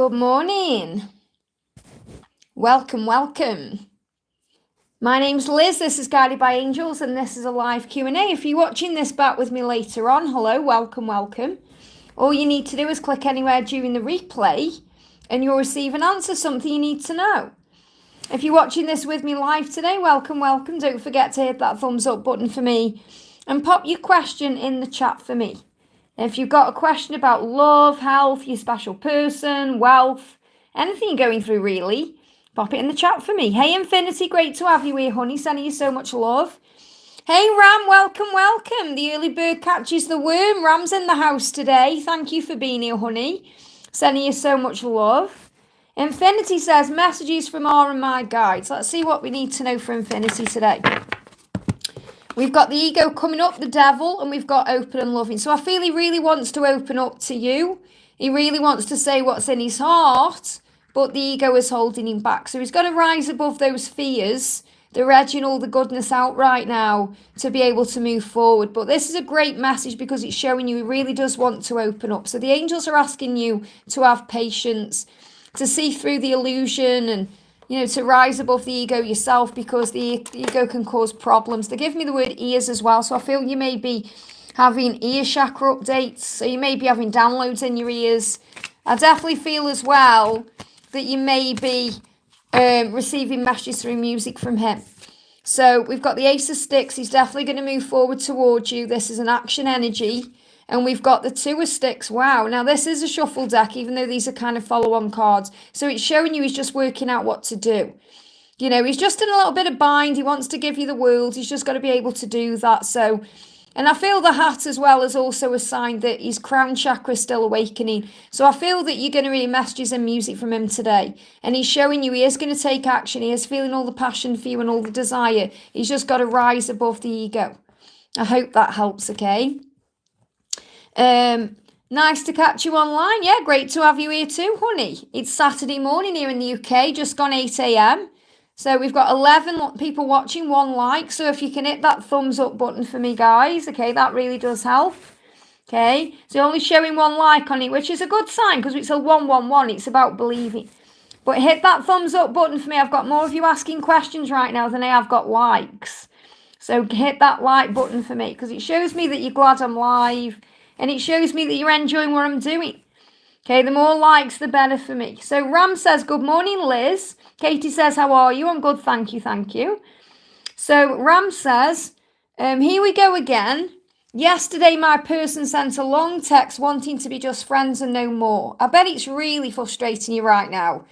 Good morning. Welcome, welcome. My name's Liz. This is Guided by Angels, and this is a live Q&A. If you're watching this back with me later on, hello, welcome, welcome. All you need to do is click anywhere during the replay, and you'll receive an answer, something you need to know. If you're watching this with me live today, welcome, welcome. Don't forget to hit that thumbs up button for me, and pop your question in the chat for me. If you've got a question about love, health, your special person, wealth, anything you're going through really, pop it in the chat for me. Hey Infinity, great to have you here, honey. Sending you so much love. Hey Ram, welcome, welcome. The early bird catches the worm. Ram's in the house today. Thank you for being here, honey. Sending you so much love. Infinity says, messages from R and my guides. Let's see what we need to know for Infinity today. We've got the ego coming up, the devil, and we've got open and loving. So I feel he really wants to open up to you. He really wants to say what's in his heart, but the ego is holding him back. So he's got to rise above those fears. They're edging all the goodness out right now to be able to move forward. But this is a great message because it's showing you he really does want to open up. So the angels are asking you to have patience, to see through the illusion and to rise above the ego yourself, because the ego can cause problems. They give me the word ears as well. So I feel you may be having ear chakra updates. So you may be having downloads in your ears. I definitely feel as well that you may be receiving messages through music from him. So we've got the Ace of Sticks. He's definitely going to move forward towards you. This is an action energy. And we've got the Two of Sticks. Wow. Now, this is a shuffle deck, even though these are kind of follow-on cards. So it's showing you he's just working out what to do. He's just in a little bit of bind. He wants to give you the world. He's just got to be able to do that. So, and I feel the hat as well is also a sign that his crown chakra is still awakening. So I feel that you're going to read messages and music from him today. And he's showing you he is going to take action. He is feeling all the passion for you and all the desire. He's just got to rise above the ego. I hope that helps, okay? Nice to catch you online. Yeah, great to have you here too, honey. It's Saturday morning here in the UK, just gone 8 a.m. So we've got 11 people watching, 1 like. So if you can hit that thumbs up button for me, guys, okay, that really does help. Okay, so only showing 1 like on it, which is a good sign because it's a 111. It's about believing. But hit that thumbs up button for me. I've got more of you asking questions right now than I have got likes. So hit that like button for me because it shows me that you're glad I'm live. And it shows me that you're enjoying what I'm doing. Okay, the more likes, the better for me. So Ram says, good morning, Liz. Katie says, how are you? I'm good, thank you, thank you. So Ram says, here we go again. Yesterday, my person sent a long text wanting to be just friends and no more. I bet it's really frustrating you right now.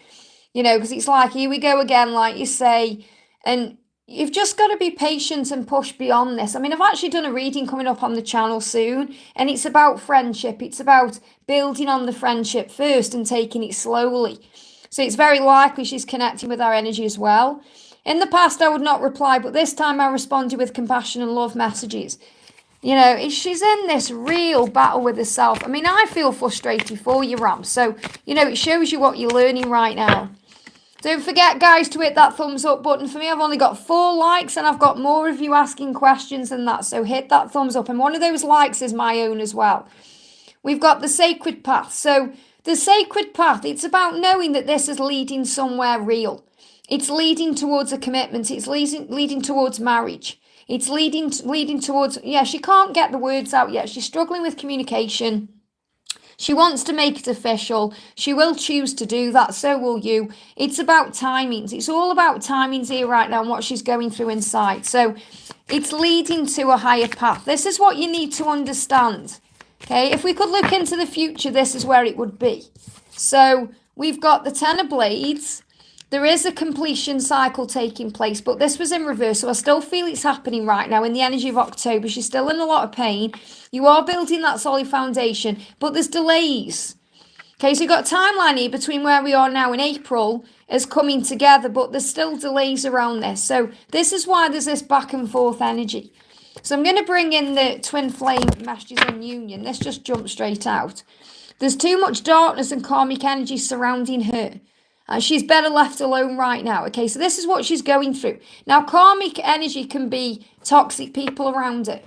Because it's like, here we go again, like you say. And you've just got to be patient and push beyond this. I mean, I've actually done a reading coming up on the channel soon, and it's about friendship. It's about building on the friendship first and taking it slowly. So it's very likely she's connecting with our energy as well. In the past, I would not reply, but this time I responded with compassion and love messages. She's in this real battle with herself. I mean, I feel frustrated for you, Ram. So, it shows you what you're learning right now. Don't forget, guys, to hit that thumbs up button for me. I've only got 4 likes and I've got more of you asking questions than that. So hit that thumbs up. And one of those likes is my own as well. We've got the sacred path. So the sacred path, it's about knowing that this is leading somewhere real. It's leading towards a commitment. It's leading towards marriage. It's leading towards, she can't get the words out yet. She's struggling with communication. She wants to make it official. She will choose to do that. So will you. It's about timings. It's all about timings here right now and what she's going through inside. So it's leading to a higher path. This is what you need to understand. Okay, if we could look into the future, this is where it would be. So we've got the 10 of Blades. There is a completion cycle taking place, but this was in reverse, so I still feel it's happening right now in the energy of October. She's still in a lot of pain. You are building that solid foundation, but there's delays. Okay, so you've got a timeline here between where we are now in April as coming together, but there's still delays around this. So this is why there's this back and forth energy. So I'm going to bring in the twin flame messages on union. This just jumped straight out. There's too much darkness and karmic energy surrounding her. She's better left alone right now. Okay, so this is what she's going through. Now, karmic energy can be toxic people around her.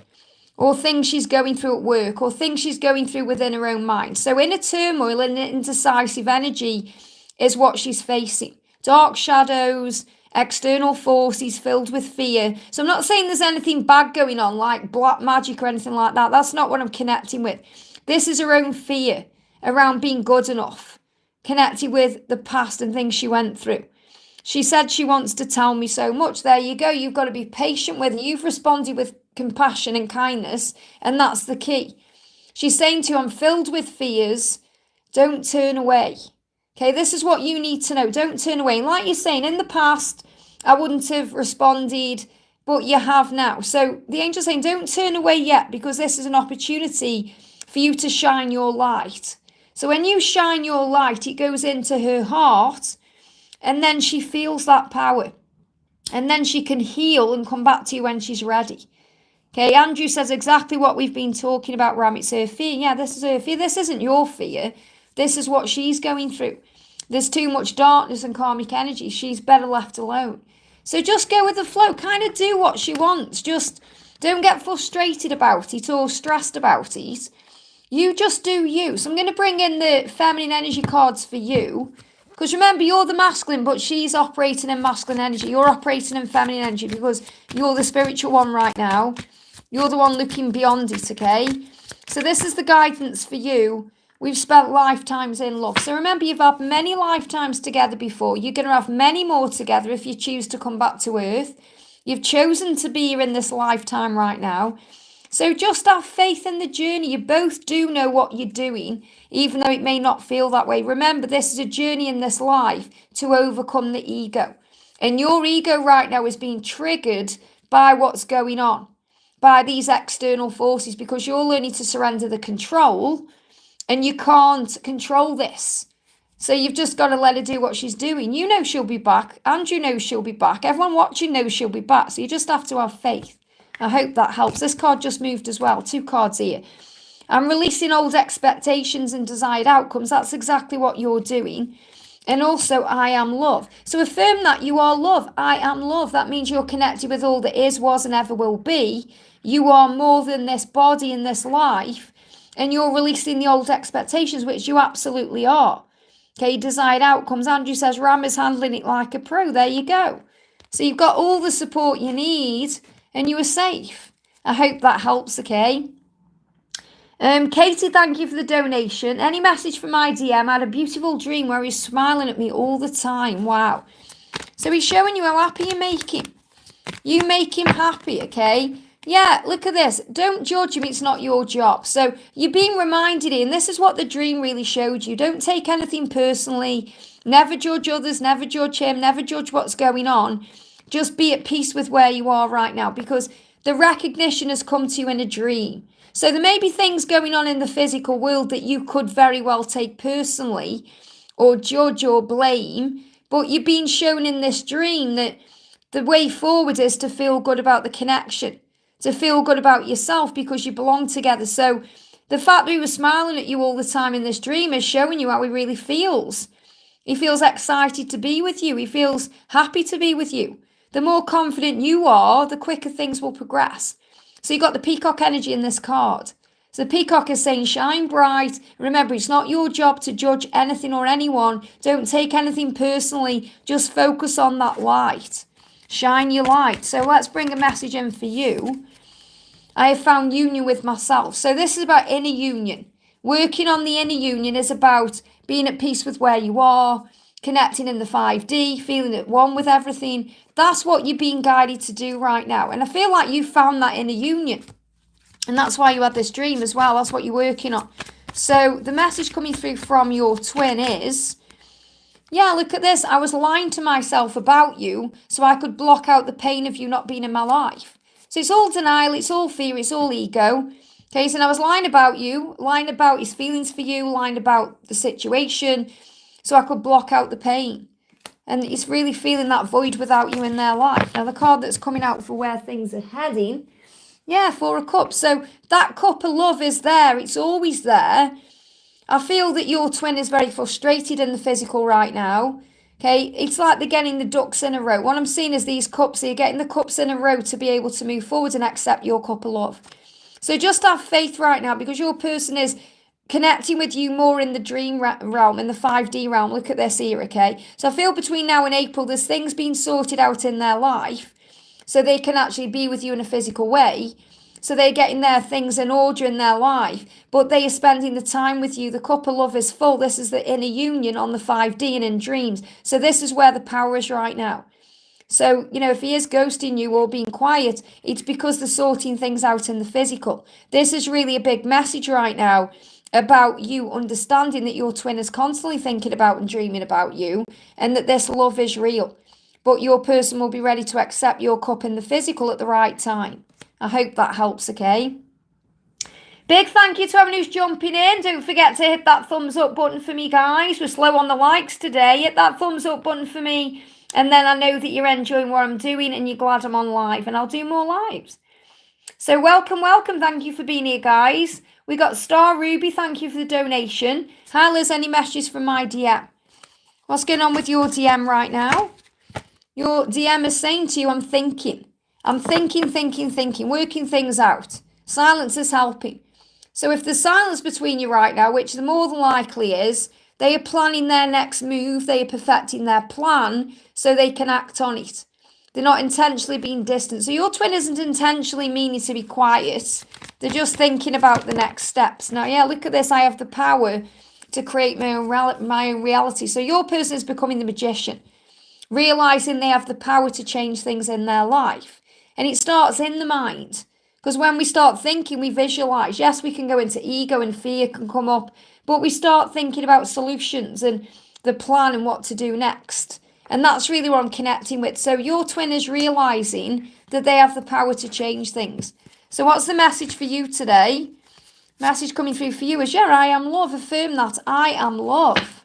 or things she's going through at work, or things she's going through within her own mind. So inner turmoil and indecisive energy is what she's facing. Dark shadows, external forces filled with fear. So I'm not saying there's anything bad going on, like black magic or anything like that. That's not what I'm connecting with. This is her own fear around being good enough, connected with the past and things she went through. She said she wants to tell me so much. There you go. You've got to be patient with her. You've responded with compassion and kindness, and that's the key. She's saying to you, I'm filled with fears. Don't turn away. Okay, this is what you need to know. Don't turn away. And like you're saying, in the past, I wouldn't have responded, but you have now. So the angel's saying, don't turn away yet, because this is an opportunity for you to shine your light. So when you shine your light, it goes into her heart, and then she feels that power. And then she can heal and come back to you when she's ready. Okay, Andrew says exactly what we've been talking about, Ram. It's her fear. Yeah, this is her fear. This isn't your fear. This is what she's going through. There's too much darkness and karmic energy. She's better left alone. So just go with the flow. Kind of do what she wants. Just don't get frustrated about it or stressed about it. You just do you. So I'm going to bring in the feminine energy cards for you. Because remember, you're the masculine, but she's operating in masculine energy. You're operating in feminine energy because you're the spiritual one right now. You're the one looking beyond it, okay? So this is the guidance for you. We've spent lifetimes in love. So remember, you've had many lifetimes together before. You're going to have many more together if you choose to come back to Earth. You've chosen to be here in this lifetime right now. So just have faith in the journey. You both do know what you're doing, even though it may not feel that way. Remember, this is a journey in this life to overcome the ego. And your ego right now is being triggered by what's going on, by these external forces, because you're learning to surrender the control, and you can't control this. So you've just got to let her do what she's doing. You know she'll be back. Andrew knows she'll be back. Everyone watching knows she'll be back. So you just have to have faith. I hope that helps. This card just moved as well. 2 cards here. I'm releasing old expectations and desired outcomes. That's exactly what you're doing. And also, I am love. So affirm that you are love. I am love. That means you're connected with all that is, was, and ever will be. You are more than this body and this life. And you're releasing the old expectations, which you absolutely are. Okay, desired outcomes. Andrew says, Ram is handling it like a pro. There you go. So you've got all the support you need, and you are safe. I hope that helps, okay? Katie, thank you for the donation. Any message from my DM? I had a beautiful dream where he's smiling at me all the time. Wow. So he's showing you how happy you make him. You make him happy, okay? Yeah, look at this. Don't judge him. It's not your job. So you're being reminded here, and this is what the dream really showed you. Don't take anything personally. Never judge others. Never judge him. Never judge what's going on. Just be at peace with where you are right now, because the recognition has come to you in a dream. So there may be things going on in the physical world that you could very well take personally or judge or blame, but you're being shown in this dream that the way forward is to feel good about the connection, to feel good about yourself because you belong together. So the fact that he was smiling at you all the time in this dream is showing you how he really feels. He feels excited to be with you. He feels happy to be with you. The more confident you are, the quicker things will progress. So you've got the peacock energy in this card. So the peacock is saying shine bright. Remember, it's not your job to judge anything or anyone. Don't take anything personally. Just focus on that light. Shine your light. So let's bring a message in for you. I have found union with myself. So this is about inner union. Working on the inner union is about being at peace with where you are, connecting in the 5D, feeling at one with everything. That's what you're being guided to do right now. And I feel like you found that inner union. And that's why you had this dream as well. That's what you're working on. So the message coming through from your twin is, yeah, look at this. I was lying to myself about you so I could block out the pain of you not being in my life. So it's all denial, it's all fear, it's all ego. Okay, so I was lying about you, lying about his feelings for you, lying about the situation, so I could block out the pain. And it's really feeling that void without you in their life. Now, the card that's coming out for where things are heading, yeah, 4 of Cups. So that cup of love is there. It's always there. I feel that your twin is very frustrated in the physical right now. Okay, it's like they're getting the ducks in a row. What I'm seeing is these cups, they're getting the cups in a row to be able to move forward and accept your cup of love. So just have faith right now, because your person is connecting with you more in the dream realm, in the 5D realm. Look at this here, okay? So I feel between now and April, there's things being sorted out in their life so they can actually be with you in a physical way. So they're getting their things in order in their life, but they are spending the time with you. The cup of love is full. This is the inner union on the 5D and in dreams. So this is where the power is right now. So, if he is ghosting you or being quiet, it's because they're sorting things out in the physical. This is really a big message right now about you understanding that your twin is constantly thinking about and dreaming about you, and that this love is real. But your person will be ready to accept your cup in the physical at the right time. I hope that helps, okay? Big thank you to everyone who's jumping in. Don't forget to hit that thumbs up button for me, guys. We're slow on the likes today. Hit that thumbs up button for me. And then I know that you're enjoying what I'm doing and you're glad I'm on live. And I'll do more lives. So welcome. Thank you for being here, guys. We got Star Ruby. Thank you for the donation. Hi, Liz. Any messages from my DM? What's going on with your DM right now? Your DM is saying to you, I'm thinking, working things out. Silence is helping. So if there's silence between you right now, which the more than likely is, they are planning their next move. They are perfecting their plan so they can act on it. They're not intentionally being distant. So your twin isn't intentionally meaning to be quiet. They're just thinking about the next steps. Now, yeah, look at this. I have the power to create my own reality. So your person is becoming the magician, realizing they have the power to change things in their life. And it starts in the mind. Because when we start thinking, we visualize. Yes, we can go into ego and fear can come up. But we start thinking about solutions and the plan and what to do next. And that's really what I'm connecting with. So your twin is realizing that they have the power to change things. So what's the message for you today? Message coming through for you is, yeah, I am love. Affirm that. I am love.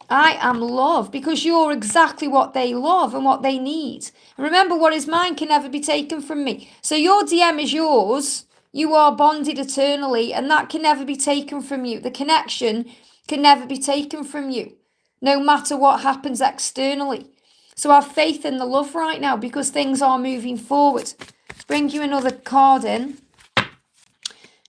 I am love, because you're exactly what they love and what they need. And remember, what is mine can never be taken from me. So your DM is yours. You are bonded eternally, and that can never be taken from you. The connection can never be taken from you, no matter what happens externally. So have faith in the love right now, because things are moving forward. Let's bring you another card in.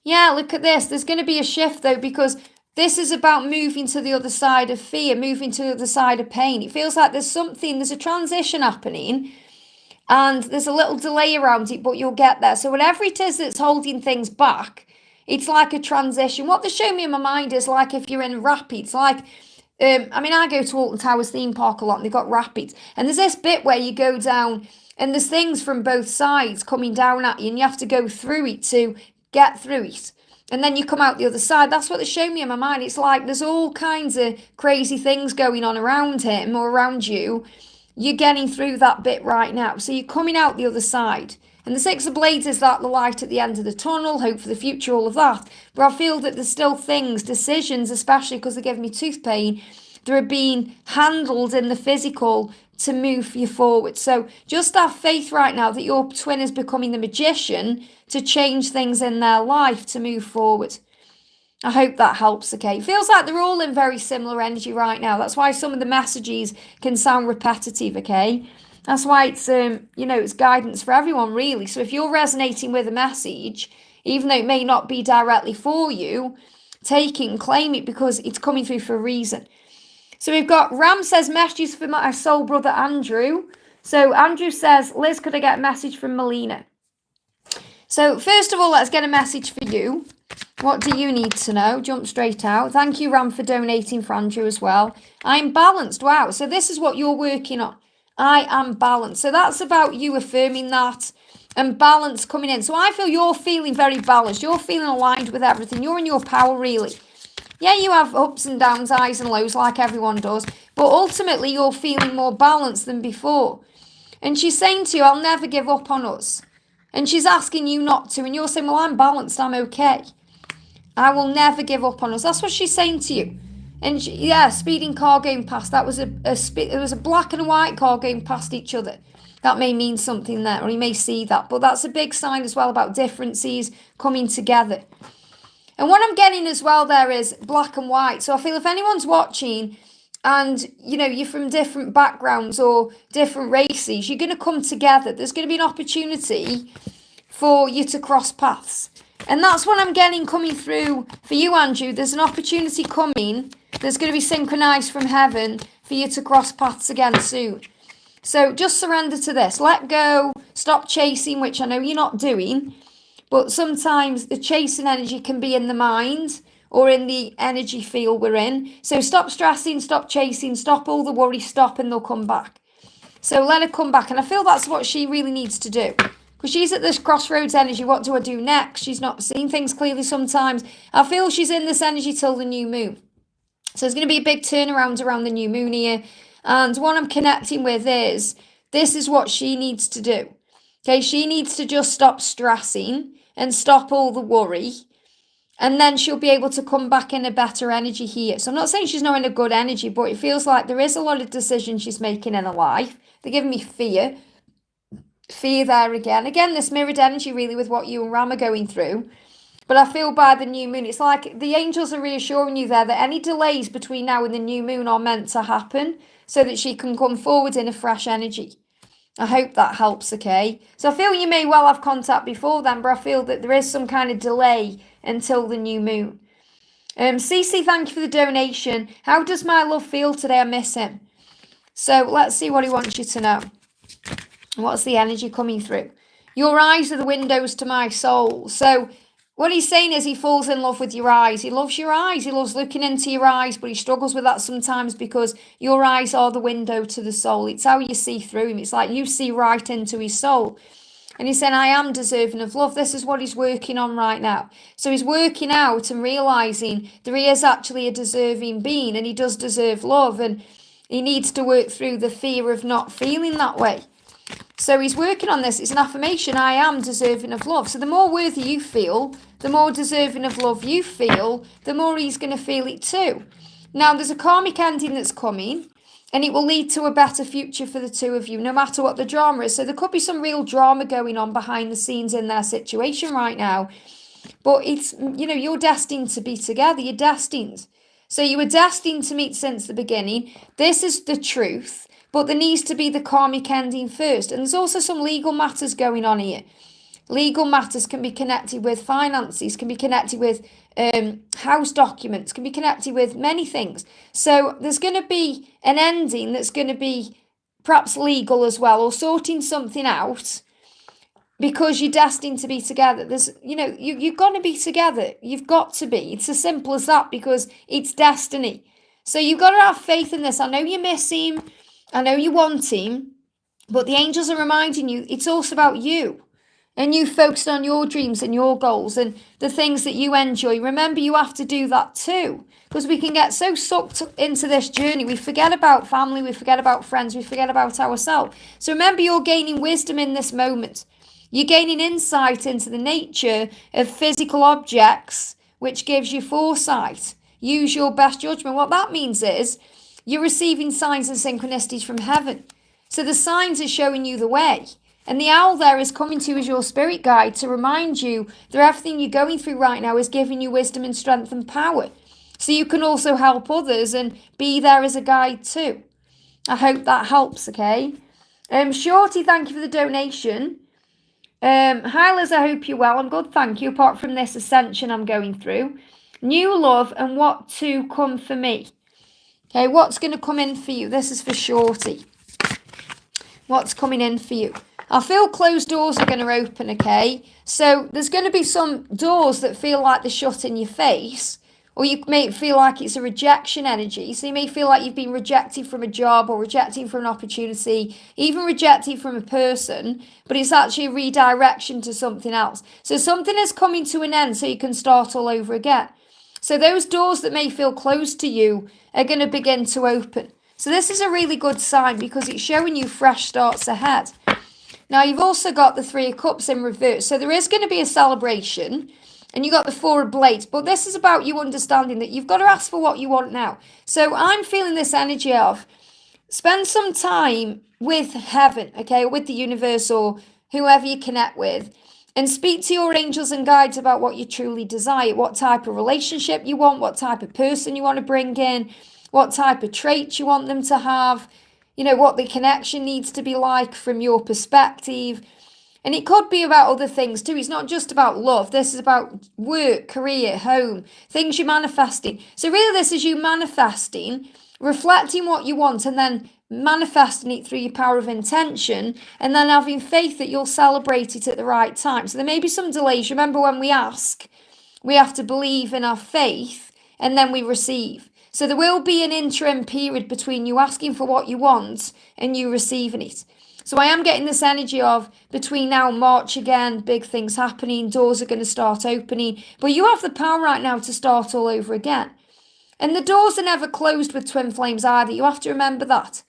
Yeah, look at this. There's going to be a shift, though, because this is about moving to the other side of fear, moving to the other side of pain. It feels like there's a transition happening, and there's a little delay around it, but you'll get there. So whatever it is that's holding things back, it's like a transition. What they're showing me in my mind is like if you're in rapids, like, I go to Alton Towers theme park a lot, and they've got rapids. And there's this bit where you go down, and there's things from both sides coming down at you, and you have to go through it to get through it. And then you come out the other side. That's what they're showing me in my mind. It's like there's all kinds of crazy things going on around him or around you. You're getting through that bit right now. So you're coming out the other side. And the Six of Blades is that the light at the end of the tunnel, hope for the future, all of that. But I feel that there's still things, decisions, especially because they're giving me tooth pain, that are being handled in the physical to move you forward. So just have faith right now that your twin is becoming the magician to change things in their life to move forward. I hope that helps, okay? It feels like they're all in very similar energy right now. That's why some of the messages can sound repetitive, okay? That's why it's, it's guidance for everyone, really. So if you're resonating with a message, even though it may not be directly for you, take it and claim it, because it's coming through for a reason. So we've got Ram says, messages for my soul brother Andrew. So Andrew says, Liz, could I get a message from Melina? So first of all, let's get a message for you. What do you need to know? Jump straight out. Thank you, Ram, for donating for Andrew as well. I'm balanced. Wow. So this is what you're working on. I am balanced. So that's about you affirming that and balance coming in. So I feel you're feeling very balanced. You're feeling aligned with everything. You're in your power, really. Yeah, you have ups and downs, highs and lows, like everyone does. But ultimately, you're feeling more balanced than before. And she's saying to you, I'll never give up on us. And she's asking you not to. And you're saying, well, I'm balanced. I'm okay. I will never give up on us. That's what she's saying to you. And speeding car going past. That was it was a black and a white car going past each other. That may mean something there, or you may see that. But that's a big sign as well about differences coming together. And what I'm getting as well there is black and white. So I feel if anyone's watching and, you're from different backgrounds or different races, you're going to come together. There's going to be an opportunity for you to cross paths. And that's what I'm getting coming through for you, Andrew. There's an opportunity coming that's going to be synchronized from heaven for you to cross paths again soon. So just surrender to this. Let go. Stop chasing, which I know you're not doing. But sometimes the chasing energy can be in the mind or in the energy field we're in. So stop stressing, stop chasing, stop all the worry, stop, and they'll come back. So let her come back. And I feel that's what she really needs to do. Because she's at this crossroads energy. What do I do next? She's not seeing things clearly sometimes. I feel she's in this energy till the new moon. So there's going to be a big turnaround around the new moon here. And what I'm connecting with is, this is what she needs to do. Okay, she needs to just stop stressing and stop all the worry. And then she'll be able to come back in a better energy here. So I'm not saying she's not in a good energy, but it feels like there is a lot of decisions she's making in her life. They're giving me fear. Fear there again. Again, this mirrored energy really with what you and Ram are going through. But I feel by the new moon, it's like the angels are reassuring you there that any delays between now and the new moon are meant to happen so that she can come forward in a fresh energy. I hope that helps, okay? So I feel you may well have contact before then, but I feel that there is some kind of delay until the new moon. Cece, thank you for the donation. How does my love feel today? I miss him. So let's see what he wants you to know. What's the energy coming through? Your eyes are the windows to my soul. So what he's saying is he falls in love with your eyes. He loves your eyes. He loves looking into your eyes, but he struggles with that sometimes because your eyes are the window to the soul. It's how you see through him. It's like you see right into his soul. And he's saying, I am deserving of love. This is what he's working on right now. So he's working out and realizing that he is actually a deserving being and he does deserve love. And he needs to work through the fear of not feeling that way. So he's working on this. It's an affirmation. I am deserving of love. So the more worthy you feel, the more deserving of love you feel, the more he's going to feel it too. Now, there's a karmic ending that's coming, and it will lead to a better future for the two of you, no matter what the drama is. So there could be some real drama going on behind the scenes in their situation right now. But it's, you're destined to be together. You're destined. So you were destined to meet since the beginning. This is the truth. But there needs to be the karmic ending first. And there's also some legal matters going on here. Legal matters can be connected with finances, can be connected with house documents, can be connected with many things. So there's going to be an ending that's going to be perhaps legal as well, or sorting something out because you're destined to be together. There's, you're going to be together. You've got to be. It's as simple as that because it's destiny. So you've got to have faith in this. I know you miss him. I know you want him, but the angels are reminding you it's also about you and you focused on your dreams and your goals and the things that you enjoy. Remember, you have to do that too, because we can get so sucked into this journey. We forget about family, we forget about friends, we forget about ourselves. So remember, you're gaining wisdom in this moment. You're gaining insight into the nature of physical objects, which gives you foresight. Use your best judgment. What that means is, you're receiving signs and synchronicities from heaven. So the signs are showing you the way. And the owl there is coming to you as your spirit guide to remind you that everything you're going through right now is giving you wisdom and strength and power. So you can also help others and be there as a guide too. I hope that helps, okay? Shorty, thank you for the donation. Hi Liz, I hope you're well. I'm good, thank you, apart from this ascension I'm going through. New love and what to come for me. Okay, what's going to come in for you? This is for Shorty. What's coming in for you? I feel closed doors are going to open, okay? So there's going to be some doors that feel like they're shut in your face, or you may feel like it's a rejection energy. So you may feel like you've been rejected from a job or rejected from an opportunity, even rejected from a person, but it's actually a redirection to something else. So something is coming to an end so you can start all over again. So those doors that may feel closed to you are going to begin to open. So this is a really good sign because it's showing you fresh starts ahead. Now you've also got the 3 of Cups in reverse. So there is going to be a celebration and you got the 4 of Blades. But this is about you understanding that you've got to ask for what you want now. So I'm feeling this energy of spend some time with heaven, okay, with the universe or whoever you connect with. And speak to your angels and guides about what you truly desire, what type of relationship you want, what type of person you want to bring in, what type of traits you want them to have, what the connection needs to be like from your perspective. And it could be about other things too. It's not just about love. This is about work, career, home, things you're manifesting. So really this is you manifesting, reflecting what you want, and then manifesting it through your power of intention, and then having faith that you'll celebrate it at the right time. So there may be some delays. Remember, when we ask, we have to believe in our faith, and then we receive. So there will be an interim period between you asking for what you want and you receiving it. So I am getting this energy of between now and March again, big things happening, doors are going to start opening. But you have the power right now to start all over again. And the doors are never closed with twin flames either. You have to remember that.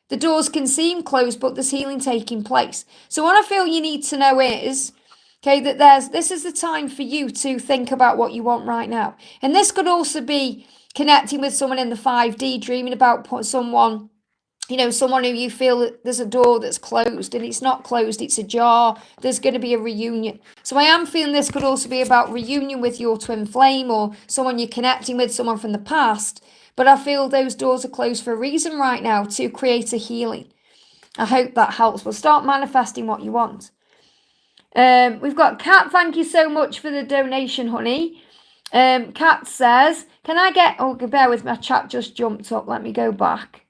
The doors can seem closed, but there's healing taking place. So what I feel you need to know is, okay, that this is the time for you to think about what you want right now. And this could also be connecting with someone in the 5D, dreaming about someone, someone who you feel that there's a door that's closed, and it's not closed, it's ajar. There's going to be a reunion. So I am feeling this could also be about reunion with your twin flame, or someone you're connecting with, someone from the past. But I feel those doors are closed for a reason right now, to create a healing. I hope that helps. We'll start manifesting what you want. We've got Kat. Thank you so much for the donation, honey. Kat says, can I get, bear with me, my chat just jumped up. Let me go back.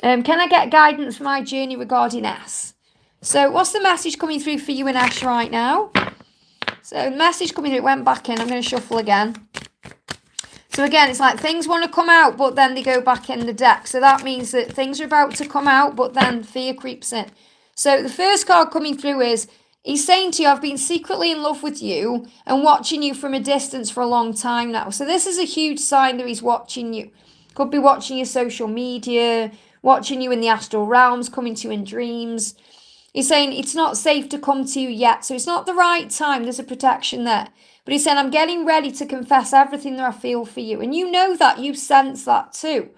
Can I get guidance for my journey regarding S? So what's the message coming through for you and Ash right now? So the message coming through, it went back in. I'm going to shuffle again. So again, it's like things want to come out, but then they go back in the deck. So that means that things are about to come out, but then fear creeps in. So the first card coming through is, he's saying to you, I've been secretly in love with you and watching you from a distance for a long time now. So this is a huge sign that he's watching you. Could be watching your social media, watching you in the astral realms, coming to you in dreams. He's saying it's not safe to come to you yet. So it's not the right time. There's a protection there. But he's saying, I'm getting ready to confess everything that I feel for you. And you know that. You sense that too.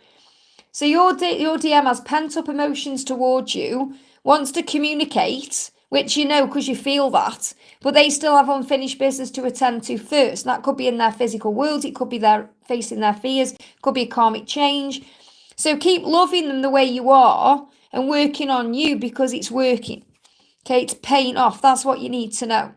So your DM has pent up emotions towards you, wants to communicate, which you know because you feel that. But they still have unfinished business to attend to first. And that could be in their physical world. It could be they're facing their fears. It could be a karmic change. So keep loving them the way you are and working on you, because it's working. Okay, it's paying off. That's what you need to know.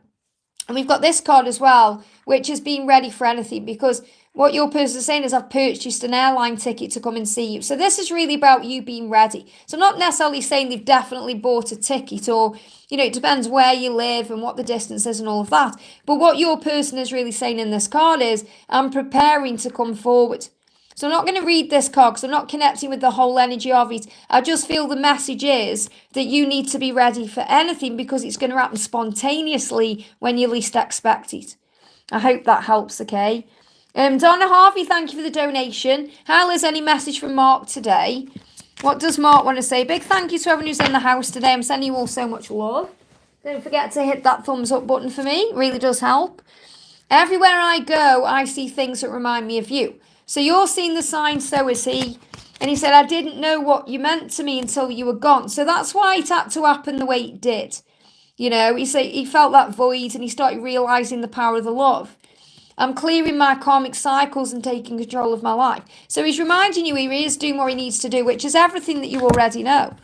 And we've got this card as well, which is being ready for anything, because what your person is saying is, I've purchased an airline ticket to come and see you. So this is really about you being ready. So I'm not necessarily saying they've definitely bought a ticket, or, it depends where you live and what the distance is and all of that. But what your person is really saying in this card is, I'm preparing to come forward. So I'm not going to read this card because I'm not connecting with the whole energy of it. I just feel the message is that you need to be ready for anything, because it's going to happen spontaneously when you least expect it. I hope that helps, okay? Donna Harvey, thank you for the donation. Hal, is any message from Mark today? What does Mark want to say? Big thank you to everyone who's in the house today. I'm sending you all so much love. Don't forget to hit that thumbs up button for me. It really does help. Everywhere I go, I see things that remind me of you. So you're seeing the sign, so is he. And he said, I didn't know what you meant to me until you were gone. So that's why it had to happen the way it did. He said he felt that void and he started realizing the power of the love. I'm clearing my karmic cycles and taking control of my life. So he's reminding you he is doing what he needs to do, which is everything that you already know.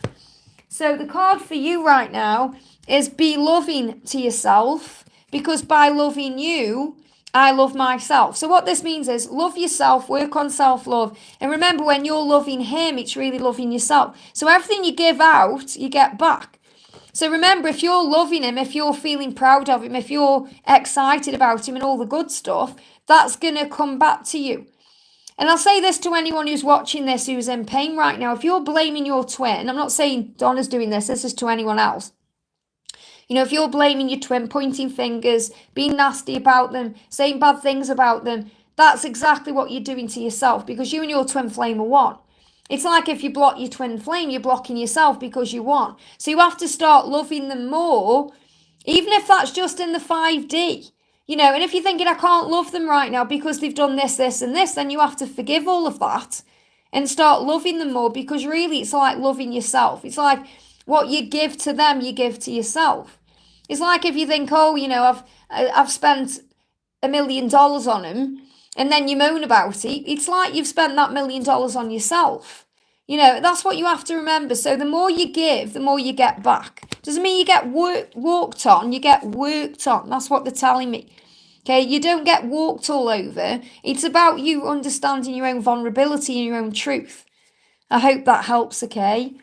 So the card for you right now is be loving to yourself, because by loving you, I love myself. So what this means is love yourself, work on self-love. And remember, when you're loving him, it's really loving yourself. So everything you give out, you get back. So remember, if you're loving him, if you're feeling proud of him, if you're excited about him and all the good stuff, that's going to come back to you. And I'll say this to anyone who's watching this, who's in pain right now. If you're blaming your twin, I'm not saying Donna's doing this, this is to anyone else. If you're blaming your twin, pointing fingers, being nasty about them, saying bad things about them, that's exactly what you're doing to yourself, because you and your twin flame are one. It's like if you block your twin flame, you're blocking yourself because you won. So you have to start loving them more, even if that's just in the 5D. And if you're thinking, I can't love them right now because they've done this, this, and this, then you have to forgive all of that and start loving them more, because really it's like loving yourself. It's like what you give to them, you give to yourself. It's like if you think, I've spent $1 million on them, and then you moan about it. It's like you've spent that $1 million on yourself. You know, that's what you have to remember. So the more you give, the more you get back. Doesn't mean you get walked on, you get worked on. That's what they're telling me. Okay, you don't get walked all over. It's about you understanding your own vulnerability and your own truth. I hope that helps, okay?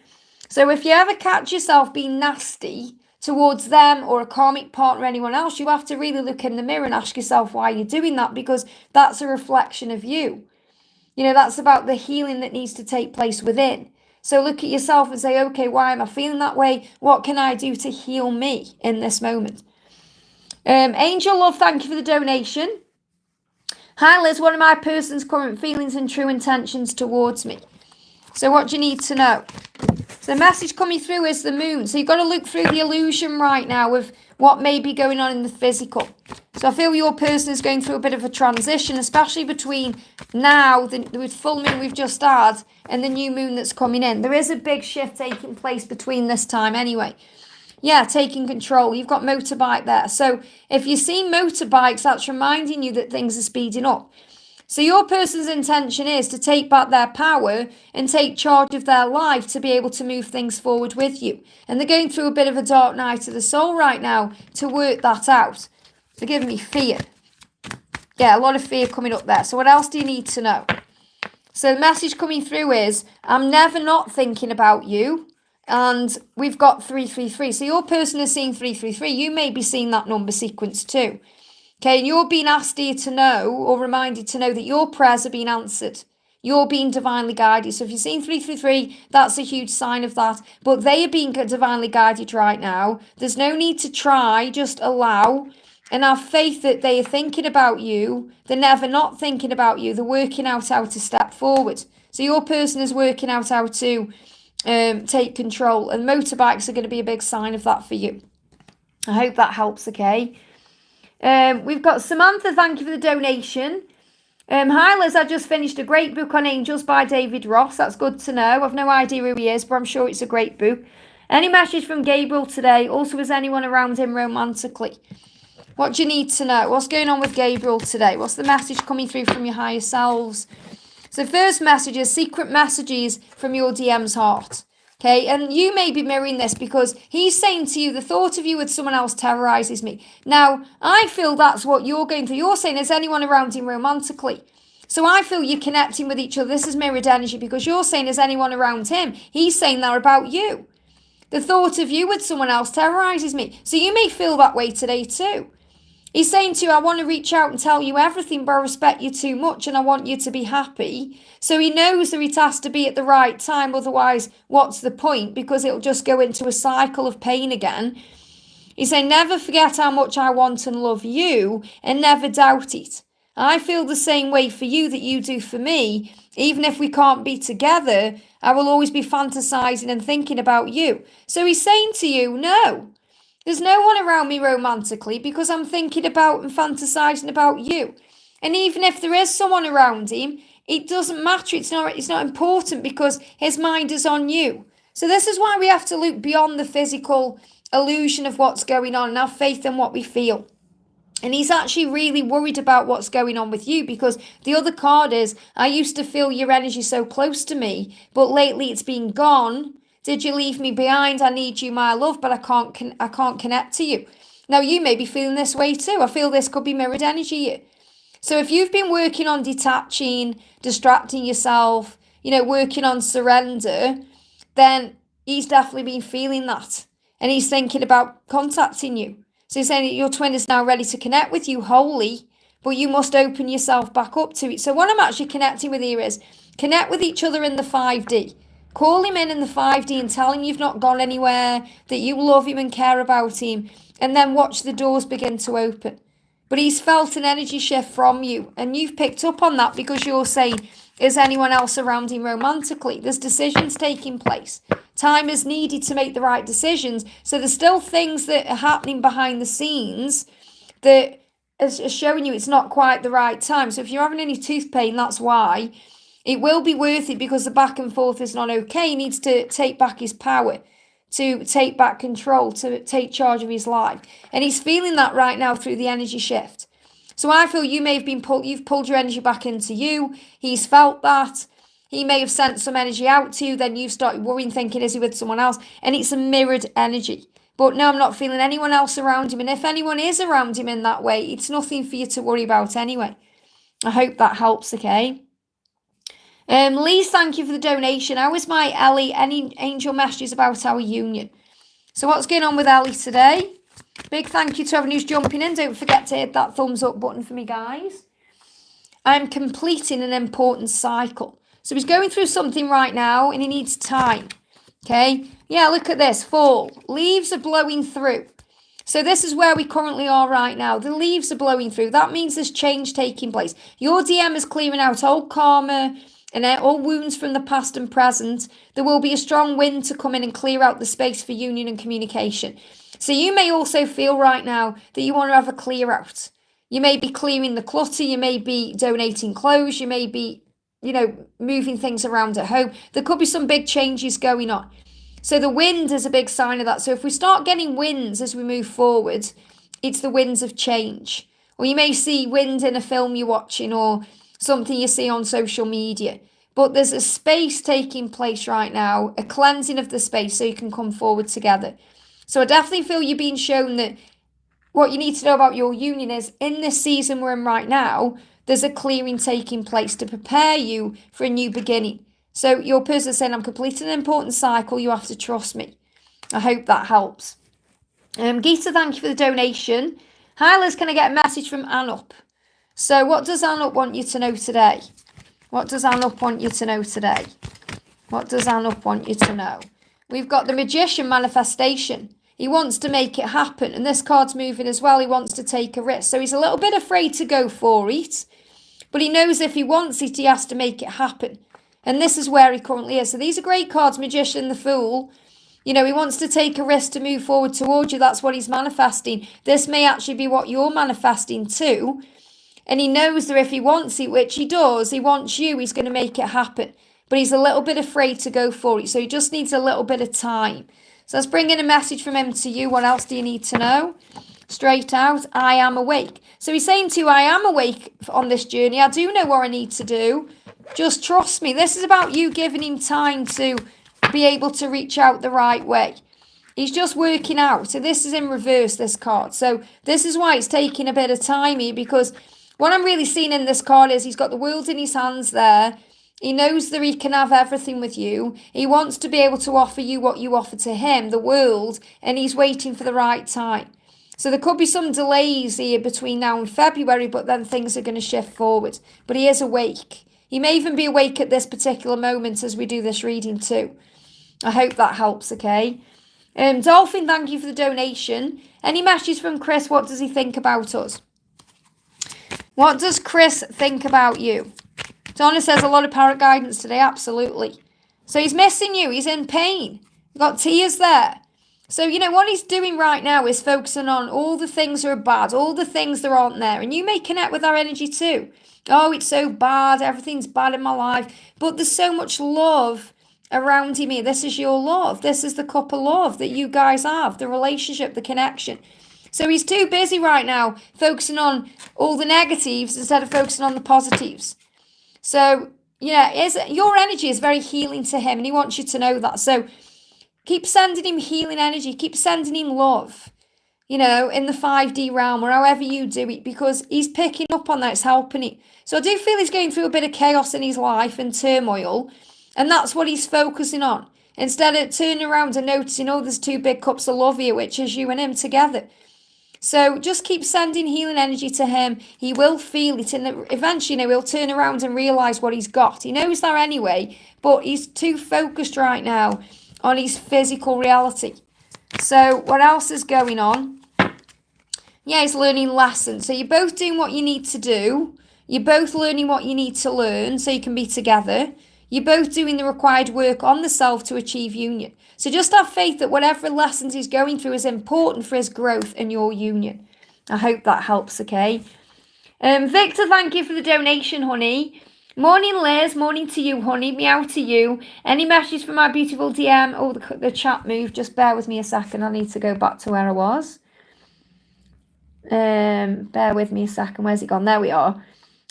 So if you ever catch yourself being nasty towards them or a karmic partner or anyone else, you have to really look in the mirror and ask yourself why you're doing that, because that's a reflection of you. You know, that's about the healing that needs to take place within. So look at yourself and say, okay, why am I feeling that way? What can I do to heal me in this moment? Angel Love, thank you for the donation. Hi Liz, what are my person's current feelings and true intentions towards me? So what do you need to know? So the message coming through is the moon. So you've got to look through the illusion right now of what may be going on in the physical. So I feel your person is going through a bit of a transition, especially between now, with full moon we've just had, and the new moon that's coming in. There is a big shift taking place between this time anyway. Yeah, taking control. You've got motorbike there. So if you see motorbikes, that's reminding you that things are speeding up. So your person's intention is to take back their power and take charge of their life to be able to move things forward with you. And they're going through a bit of a dark night of the soul right now to work that out. They're giving me fear. Yeah, a lot of fear coming up there. So what else do you need to know? So the message coming through is, I'm never not thinking about you. And we've got 333. So your person is seeing 333. You may be seeing that number sequence too. Okay, and you're being asked here to know, or reminded to know, that your prayers are being answered. You're being divinely guided. So if you're seeing 333, that's a huge sign of that. But they are being divinely guided right now. There's no need to try, just allow and have faith that they are thinking about you. They're never not thinking about you. They're working out how to step forward. So your person is working out how to take control. And motorbikes are going to be a big sign of that for you. I hope that helps, okay? We've got Samantha, thank you for the donation. Hi Liz, I just finished a great book on angels by David Ross. That's good to know. I've no idea who he is, but I'm sure it's a great book. Any message from Gabriel today? Also, is anyone around him romantically? What do you need to know? What's going on with Gabriel today? What's the message coming through from your higher selves? So first message is secret messages from your DM's heart. Okay, and you may be mirroring this because he's saying to you, the thought of you with someone else terrorizes me. Now, I feel that's what you're going through. You're saying, is anyone around him romantically? So I feel you're connecting with each other. This is mirrored energy because you're saying, is anyone around him? He's saying they're about you. The thought of you with someone else terrorizes me. So you may feel that way today too. He's saying to you, I want to reach out and tell you everything, but I respect you too much and I want you to be happy. So he knows that it has to be at the right time. Otherwise, what's the point? Because it'll just go into a cycle of pain again. He's saying, never forget how much I want and love you and never doubt it. I feel the same way for you that you do for me. Even if we can't be together, I will always be fantasizing and thinking about you. So he's saying to you, no. There's no one around me romantically because I'm thinking about and fantasizing about you. And even if there is someone around him, it doesn't matter. It's not important because his mind is on you. So this is why we have to look beyond the physical illusion of what's going on and have faith in what we feel. And he's actually really worried about what's going on with you because the other card is, I used to feel your energy so close to me, but lately it's been gone. Did you leave me behind? I need you, my love, but I can't connect to you. Now, you may be feeling this way too. I feel this could be mirrored energy here. So if you've been working on detaching, distracting yourself, working on surrender, then he's definitely been feeling that. And he's thinking about contacting you. So he's saying that your twin is now ready to connect with you wholly, but you must open yourself back up to it. So what I'm actually connecting with here is connect with each other in the 5D. Call him in the 5D and tell him you've not gone anywhere, that you love him and care about him, and then watch the doors begin to open. But he's felt an energy shift from you, and you've picked up on that because you're saying, is anyone else around him romantically? There's decisions taking place. Time is needed to make the right decisions. So there's still things that are happening behind the scenes that are showing you it's not quite the right time. So if you're having any tooth pain, that's why. It will be worth it because the back and forth is not okay. He needs to take back his power, to take back control, to take charge of his life. And he's feeling that right now through the energy shift. So I feel you may have been you've pulled your energy back into you. He's felt that. He may have sent some energy out to you, then you've started worrying, thinking, is he with someone else? And it's a mirrored energy. But no, I'm not feeling anyone else around him. And if anyone is around him in that way, it's nothing for you to worry about anyway. I hope that helps, okay? Lee, thank you for the donation. How is my Ellie? Any angel messages about our union? So what's going on with Ellie today? Big thank you to everyone who's jumping in. Don't forget to hit that thumbs up button for me, guys. I'm completing an important cycle. So he's going through something right now and he needs time. Okay? Yeah, look at this. Fall. Leaves are blowing through. So this is where we currently are right now. The leaves are blowing through. That means there's change taking place. Your DM is clearing out old karma and all wounds from the past and present. There will be a strong wind to come in and clear out the space for union and communication. So you may also feel right now that you want to have a clear out. You may be clearing the clutter. You may be donating clothes. You may be, moving things around at home. There could be some big changes going on. So the wind is a big sign of that. So if we start getting winds as we move forward, it's the winds of change. Or you may see wind in a film you're watching or something you see on social media. But there's a space taking place right now, a cleansing of the space so you can come forward together. So I definitely feel you're being shown that what you need to know about your union is in this season we're in right now, there's a clearing taking place to prepare you for a new beginning. So your person is saying, I'm completing an important cycle. You have to trust me. I hope that helps. Geeta, thank you for the donation. Hi, Liz, can I get a message from Anup? So what does Anup want you to know today? What does Anup want you to know today? What does Anup want you to know? We've got the Magician manifestation. He wants to make it happen. And this card's moving as well. He wants to take a risk. So he's a little bit afraid to go for it. But he knows if he wants it, he has to make it happen. And this is where he currently is. So these are great cards, Magician, the Fool. He wants to take a risk to move forward towards you. That's what he's manifesting. This may actually be what you're manifesting too. And he knows that if he wants it, which he does, he wants you, he's going to make it happen. But he's a little bit afraid to go for it. So he just needs a little bit of time. So let's bring in a message from him to you. What else do you need to know? Straight out, I am awake. So he's saying to you, I am awake on this journey. I do know what I need to do. Just trust me. This is about you giving him time to be able to reach out the right way. He's just working out. So this is in reverse, this card. So this is why it's taking a bit of time here, because what I'm really seeing in this card is he's got the world in his hands there. He knows that he can have everything with you. He wants to be able to offer you what you offer to him, the world, and he's waiting for the right time. So there could be some delays here between now and February, but then things are going to shift forward. But he is awake. He may even be awake at this particular moment as we do this reading too. I hope that helps, okay? Dolphin, thank you for the donation. Any messages from Chris? What does he think about us? What does Chris think about you? Donna says a lot of parrot guidance today. Absolutely. So he's missing you. He's in pain. You've got tears there. So, what he's doing right now is focusing on all the things that are bad, all the things that aren't there. And you may connect with our energy too. Oh, it's so bad. Everything's bad in my life. But there's so much love around him here. This is your love. This is the cup of love that you guys have, the relationship, the connection. So he's too busy right now focusing on all the negatives instead of focusing on the positives. So, your energy is very healing to him and he wants you to know that. So keep sending him healing energy. Keep sending him love, in the 5D realm or however you do it, because he's picking up on that. It's helping him. So I do feel he's going through a bit of chaos in his life and turmoil. And that's what he's focusing on. Instead of turning around and noticing, there's two big cups of love here, which is you and him together. So just keep sending healing energy to him. He will feel it. And eventually, he'll turn around and realise what he's got. He knows that anyway, but he's too focused right now on his physical reality. So what else is going on? Yeah, he's learning lessons. So you're both doing what you need to do. You're both learning what you need to learn so you can be together. You're both doing the required work on the self to achieve union. So just have faith that whatever lessons he's going through is important for his growth and your union. I hope that helps, okay? Victor, thank you for the donation, honey. Morning, Liz. Morning to you, honey. Meow to you. Any messages from my beautiful DM? Oh, the chat moved. Just bear with me a second. I need to go back to where I was. Bear with me a second. Where's it gone? There we are.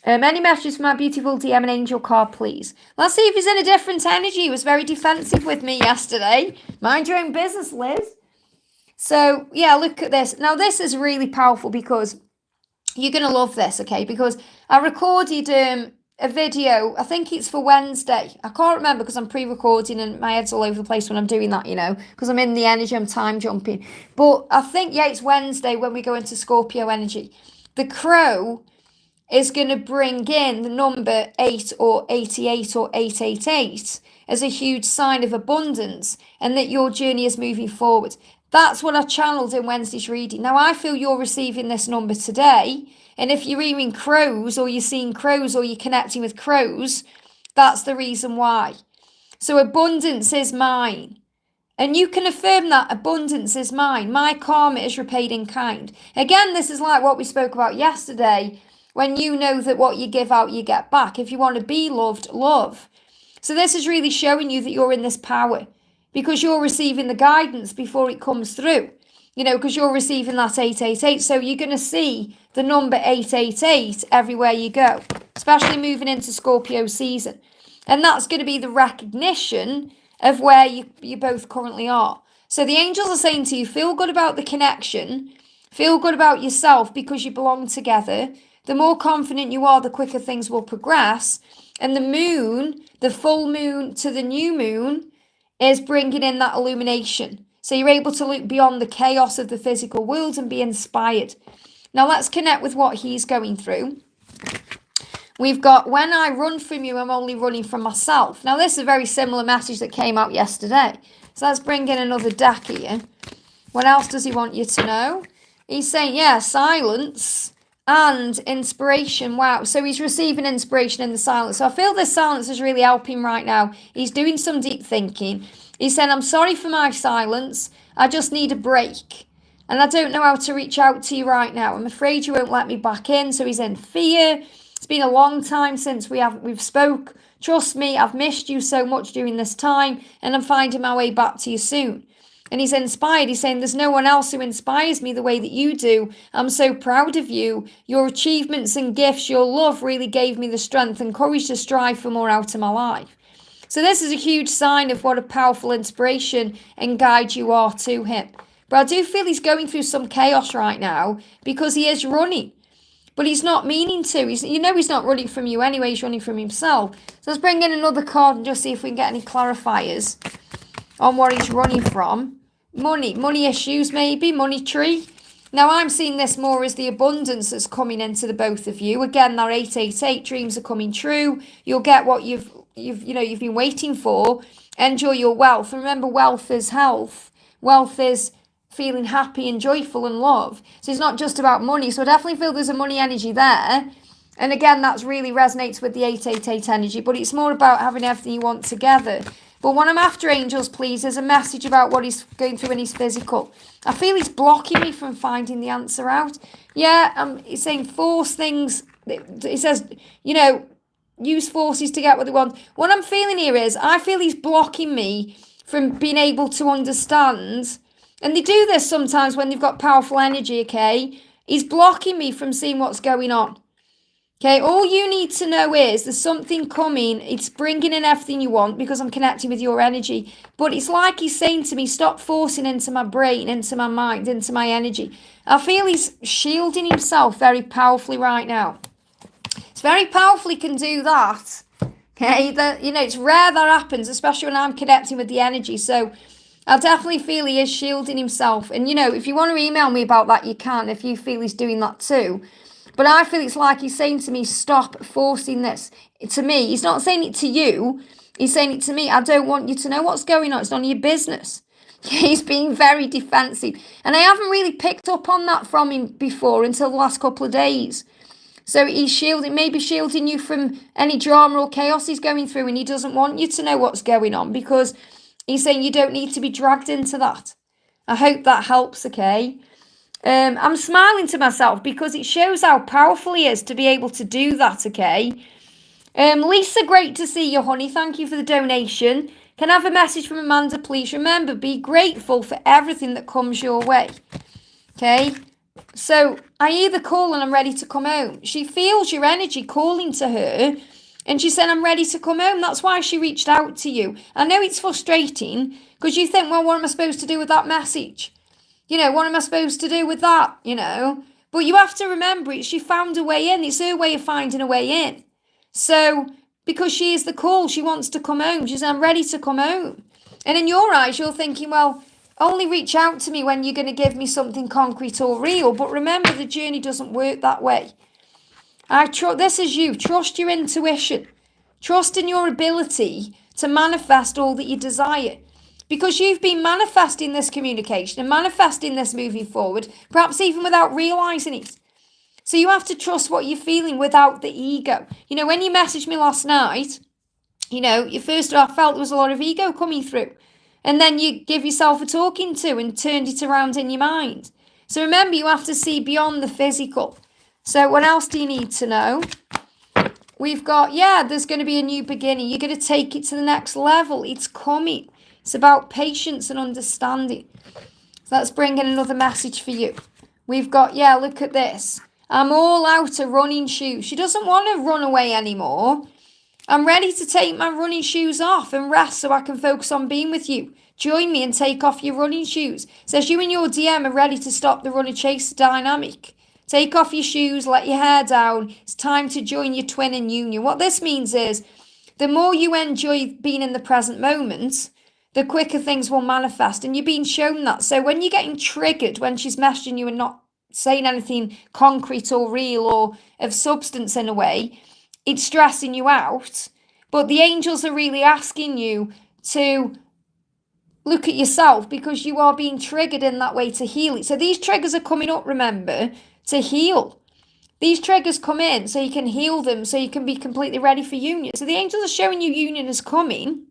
Any messages for my beautiful DM and angel card, please. Let's see if he's in a different energy. He was very defensive with me yesterday. Mind your own business, Liz. So, yeah, look at this. Now, this is really powerful because you're going to love this, okay? Because I recorded a video, I think it's for Wednesday. I can't remember because I'm pre-recording and my head's all over the place when I'm doing that, you know, because I'm in the energy, I'm time jumping. But I think, yeah, it's Wednesday when we go into Scorpio energy. The crow is going to bring in the number 8 or 88 or 888 as a huge sign of abundance and that your journey is moving forward. That's what I channeled in Wednesday's reading. Now, I feel you're receiving this number today. And if you're hearing crows or you're seeing crows or you're connecting with crows, that's the reason why. So abundance is mine. And you can affirm that abundance is mine. My karma is repaid in kind. Again, this is like what we spoke about yesterday. When you know that what you give out, you get back. If you want to be loved, love. So this is really showing you that you're in this power because you're receiving the guidance before it comes through. You know, because you're receiving that 888. So you're going to see the number 888 everywhere you go, especially moving into Scorpio season. And that's going to be the recognition of where you both currently are. So the angels are saying to you, feel good about the connection, feel good about yourself because you belong together. The more confident you are, the quicker things will progress. And the moon, the full moon to the new moon, is bringing in that illumination. So you're able to look beyond the chaos of the physical world and be inspired. Now let's connect with what he's going through. We've got, when I run from you, I'm only running from myself. Now this is a very similar message that came out yesterday. So let's bring in another deck here. What else does he want you to know? He's saying, yeah, silence and inspiration. Wow. So he's receiving inspiration in the silence. So I feel this silence is really helping right now. He's doing some deep thinking. He's saying, I'm sorry for my silence. I just need a break. And I don't know how to reach out to you right now. I'm afraid you won't let me back in. So he's in fear. It's been a long time since we've spoke. Trust me, I've missed you so much during this time. And I'm finding my way back to you soon. And he's inspired. He's saying, there's no one else who inspires me the way that you do. I'm so proud of you. Your achievements and gifts, your love really gave me the strength and courage to strive for more out of my life. So this is a huge sign of what a powerful inspiration and guide you are to him. But I do feel he's going through some chaos right now because he is running. But he's not meaning to. He's not running from you anyway. He's running from himself. So let's bring in another card and just see if we can get any clarifiers on what he's running from. Money issues maybe, money tree. Now I'm seeing this more as the abundance that's coming into the both of you. Again, that 888 dreams are coming true. You'll get what you've been waiting for. Enjoy your wealth. Remember, wealth is health. Wealth is feeling happy and joyful and love. So it's not just about money. So I definitely feel there's a money energy there. And again, that really resonates with the 888 energy. But it's more about having everything you want together. But what I'm after, angels, please, is a message about what he's going through in his physical. I feel he's blocking me from finding the answer out. Yeah, he's saying force things. He says, use forces to get what they want. What I'm feeling here is I feel he's blocking me from being able to understand. And they do this sometimes when they've got powerful energy, okay? He's blocking me from seeing what's going on. Okay, all you need to know is there's something coming. It's bringing in everything you want because I'm connecting with your energy. But it's like he's saying to me, stop forcing into my brain, into my mind, into my energy. I feel he's shielding himself very powerfully right now. It's very powerful he can do that. Okay, it's rare that happens, especially when I'm connecting with the energy. So I definitely feel he is shielding himself. And, if you want to email me about that, you can, if you feel he's doing that too. But I feel it's like he's saying to me, stop forcing this to me. He's not saying it to you. He's saying it to me. I don't want you to know what's going on. It's none of your business. He's being very defensive. And I haven't really picked up on that from him before until the last couple of days. So he's maybe shielding you from any drama or chaos he's going through. And he doesn't want you to know what's going on because he's saying you don't need to be dragged into that. I hope that helps, okay? I'm smiling to myself because it shows how powerful he is to be able to do that, okay? Lisa, great to see you, honey. Thank you for the donation. Can I have a message from Amanda, please? Remember, be grateful for everything that comes your way, okay? So I hear the call and I'm ready to come home. She feels your energy calling to her and she said, I'm ready to come home. That's why she reached out to you. I know it's frustrating because you think, well, what am I supposed to do with that message? What am I supposed to do with that? But you have to remember she found a way in. It's her way of finding a way in. So because she is the call, she wants to come home. She said, I'm ready to come home. And in your eyes, you're thinking, well, only reach out to me when you're going to give me something concrete or real. But remember, the journey doesn't work that way. This is you. Trust your intuition. Trust in your ability to manifest all that you desire. Because you've been manifesting this communication and manifesting this moving forward, perhaps even without realising it. So you have to trust what you're feeling without the ego. When you messaged me last night, first I felt there was a lot of ego coming through. And then you give yourself a talking to and turned it around in your mind. So remember, you have to see beyond the physical. So what else do you need to know? We've got, there's going to be a new beginning. You're going to take it to the next level. It's coming. It's about patience and understanding. So let's bring in another message for you. We've got, look at this. I'm all out of running shoes. She doesn't want to run away anymore. I'm ready to take my running shoes off and rest so I can focus on being with you. Join me and take off your running shoes. Says you and your DM are ready to stop the runner chaser dynamic. Take off your shoes, let your hair down. It's time to join your twin in union. What this means is the more you enjoy being in the present moment, the quicker things will manifest. And you're being shown that. So when you're getting triggered when she's messaging you and not saying anything concrete or real or of substance in a way, it's stressing you out. But the angels are really asking you to look at yourself because you are being triggered in that way to heal it. So these triggers are coming up, remember, to heal. These triggers come in so you can heal them, so you can be completely ready for union. So the angels are showing you union is coming.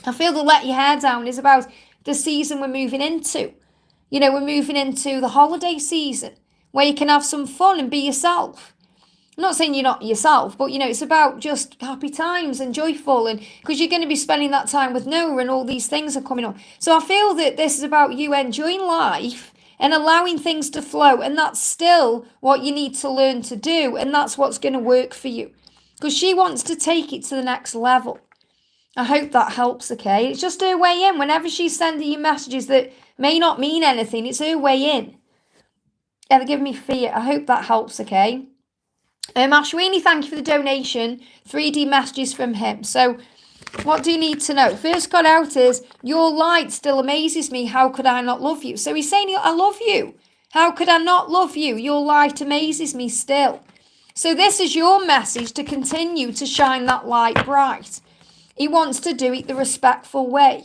I feel the let your hair down is about the season we're moving into. We're moving into the holiday season where you can have some fun and be yourself. I'm not saying you're not yourself, but it's about just happy times and joyful, and because you're going to be spending that time with Noah and all these things are coming up. So I feel that this is about you enjoying life and allowing things to flow, and that's still what you need to learn to do, and that's what's going to work for you because she wants to take it to the next level. I hope that helps, okay? It's just her way in. Whenever she's sending you messages that may not mean anything, it's her way in. Yeah, they give me fear. I hope that helps, okay? Ashwini, thank you for the donation. 3D messages from him. So what do you need to know? First got out is, your light still amazes me. How could I not love you? So he's saying, I love you. How could I not love you? Your light amazes me still. So this is your message to continue to shine that light bright. He wants to do it the respectful way.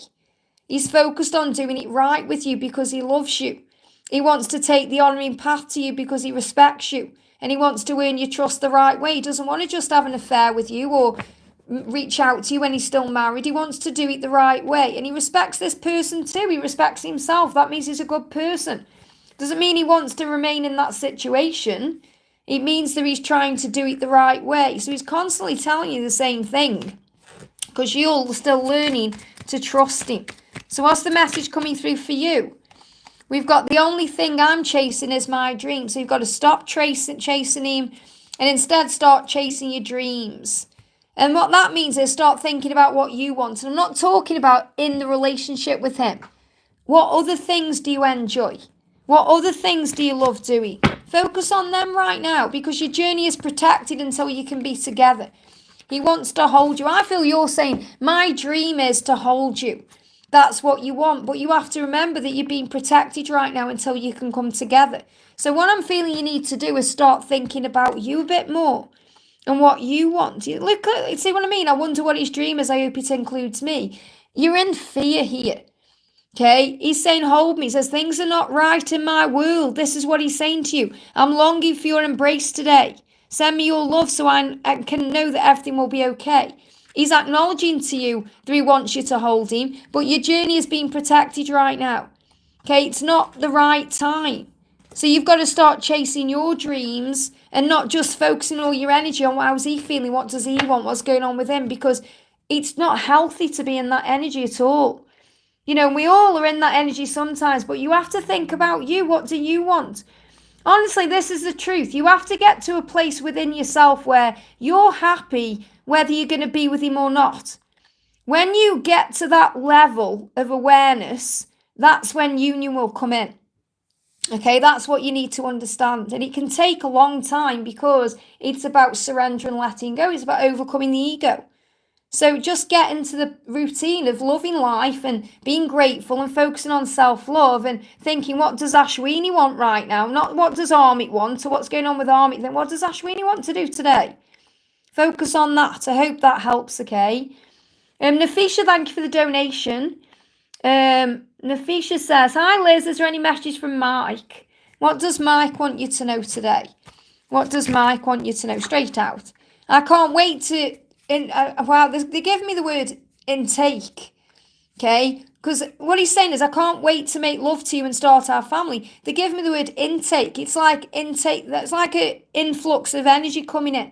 He's focused on doing it right with you because he loves you. He wants to take the honouring path to you because he respects you. And he wants to earn your trust the right way. He doesn't want to just have an affair with you or reach out to you when he's still married. He wants to do it the right way. And he respects this person too. He respects himself. That means he's a good person. Doesn't mean he wants to remain in that situation. It means that he's trying to do it the right way. So he's constantly telling you the same thing because you're still learning to trust him. So what's the message coming through for you? We've got the only thing I'm chasing is my dream. So you've got to stop chasing him and instead start chasing your dreams. And what that means is start thinking about what you want. And I'm not talking about in the relationship with him. What other things do you enjoy? What other things do you love doing? Focus on them right now because your journey is protected until you can be together. He wants to hold you. I feel you're saying, my dream is to hold you. That's what you want, but you have to remember that you're being protected right now until you can come together. So what I'm feeling you need to do is start thinking about you a bit more and what you want. Look, see what I mean? I wonder what his dream is. I hope it includes me. You're in fear here, okay? He's saying, hold me. He says, things are not right in my world. This is what he's saying to you. I'm longing for your embrace today. Send me your love so I can know that everything will be okay. He's acknowledging to you that he wants you to hold him, but your journey is being protected right now. Okay, it's not the right time. So you've got to start chasing your dreams and not just focusing all your energy on how's he feeling, what does he want, what's going on with him, because it's not healthy to be in that energy at all. We all are in that energy sometimes, but you have to think about you. What do you want? Honestly, this is the truth. You have to get to a place within yourself where you're happy whether you're going to be with him or not. When you get to that level of awareness, that's when union will come in. Okay, that's what you need to understand. And it can take a long time because it's about surrender and letting go. It's about overcoming the ego. So just get into the routine of loving life and being grateful and focusing on self-love and thinking, what does Ashwini want right now? Not what does Amit want or what's going on with Amit. Then what does Ashwini want to do today? Focus on that. I hope that helps, okay? Nafisha, thank you for the donation. Nafisha says, hi Liz, is there any message from Mike? What does Mike want you to know today? What does Mike want you to know? Straight out. I can't wait to, they give me the word intake, okay? Because what he's saying is, I can't wait to make love to you and start our family. They give me the word intake. It's like intake, that's like an influx of energy coming in.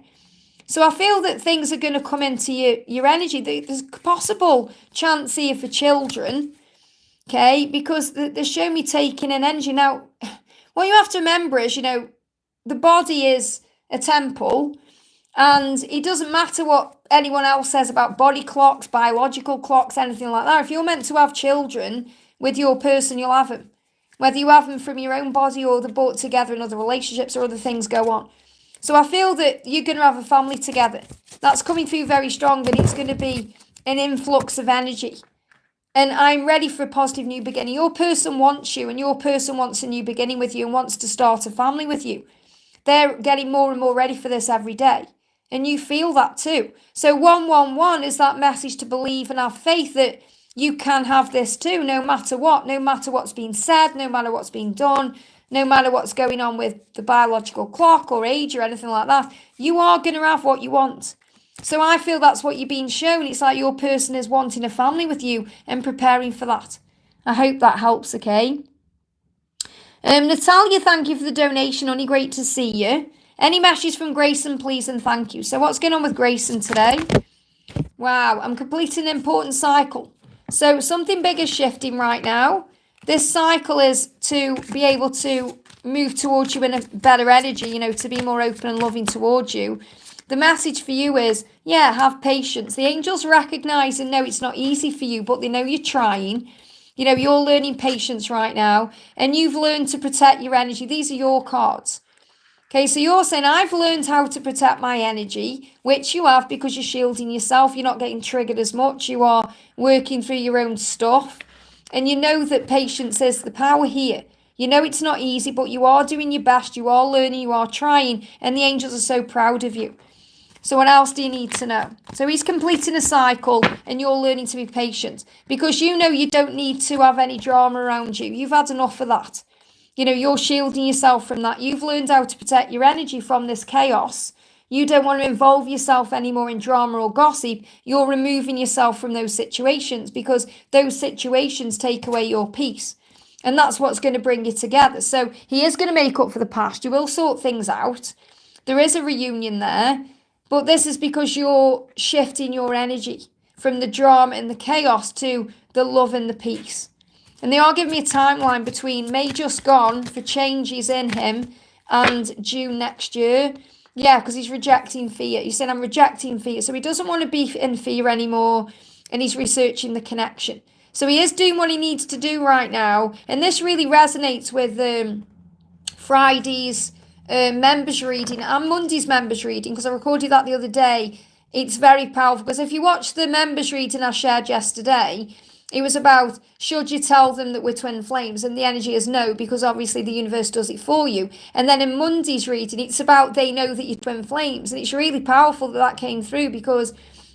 So I feel that things are going to come into your energy. There's a possible chance here for children, okay? Because they're showing me taking in energy. Now, what you have to remember is, the body is a temple, and it doesn't matter what anyone else says about body clocks, biological clocks, anything like that. If you're meant to have children with your person, you'll have them. Whether you have them from your own body or they're brought together in other relationships or other things go on. So I feel that you're going to have a family together. That's coming through very strong, and it's going to be an influx of energy. And I'm ready for a positive new beginning. Your person wants you, and your person wants a new beginning with you and wants to start a family with you. They're getting more and more ready for this every day. And you feel that too. So 111 is that message to believe and have faith that you can have this too, no matter what, no matter what's been said, no matter what's been done, no matter what's going on with the biological clock or age or anything like that. You are going to have what you want. So I feel that's what you're being shown. It's like your person is wanting a family with you and preparing for that. I hope that helps, okay? Natalia, thank you for the donation, honey. Great to see you. Any messages from Grayson, please, and thank you. So what's going on with Grayson today? Wow, I'm completing an important cycle. So something big is shifting right now. This cycle is to be able to move towards you in a better energy, to be more open and loving towards you. The message for you is, have patience. The angels recognize and know it's not easy for you, but they know you're trying. You're learning patience right now, and you've learned to protect your energy. These are your cards. Okay, so you're saying, I've learned how to protect my energy, which you have because you're shielding yourself. You're not getting triggered as much. You are working through your own stuff. And you know that patience is the power here. You know it's not easy, but you are doing your best. You are learning. You are trying. And the angels are so proud of you. So what else do you need to know? So he's completing a cycle and you're learning to be patient. Because you know you don't need to have any drama around you. You've had enough of that. You're shielding yourself from that. You've learned how to protect your energy from this chaos. You don't want to involve yourself anymore in drama or gossip. You're removing yourself from those situations because those situations take away your peace. And that's what's going to bring you together. So he is going to make up for the past. You will sort things out. There is a reunion there. But this is because you're shifting your energy from the drama and the chaos to the love and the peace. And they are giving me a timeline between May just gone for changes in him and June next year. Yeah, because he's rejecting fear. He said, I'm rejecting fear. So he doesn't want to be in fear anymore. And he's researching the connection. So he is doing what he needs to do right now. And this really resonates with Friday's members reading and Monday's members reading. Because I recorded that the other day. It's very powerful. Because if you watch the members reading I shared yesterday, it was about, should you tell them that we're twin flames? And the energy is no, because obviously the universe does it for you. And then in Monday's reading, it's about they know that you're twin flames. And it's really powerful that that came through because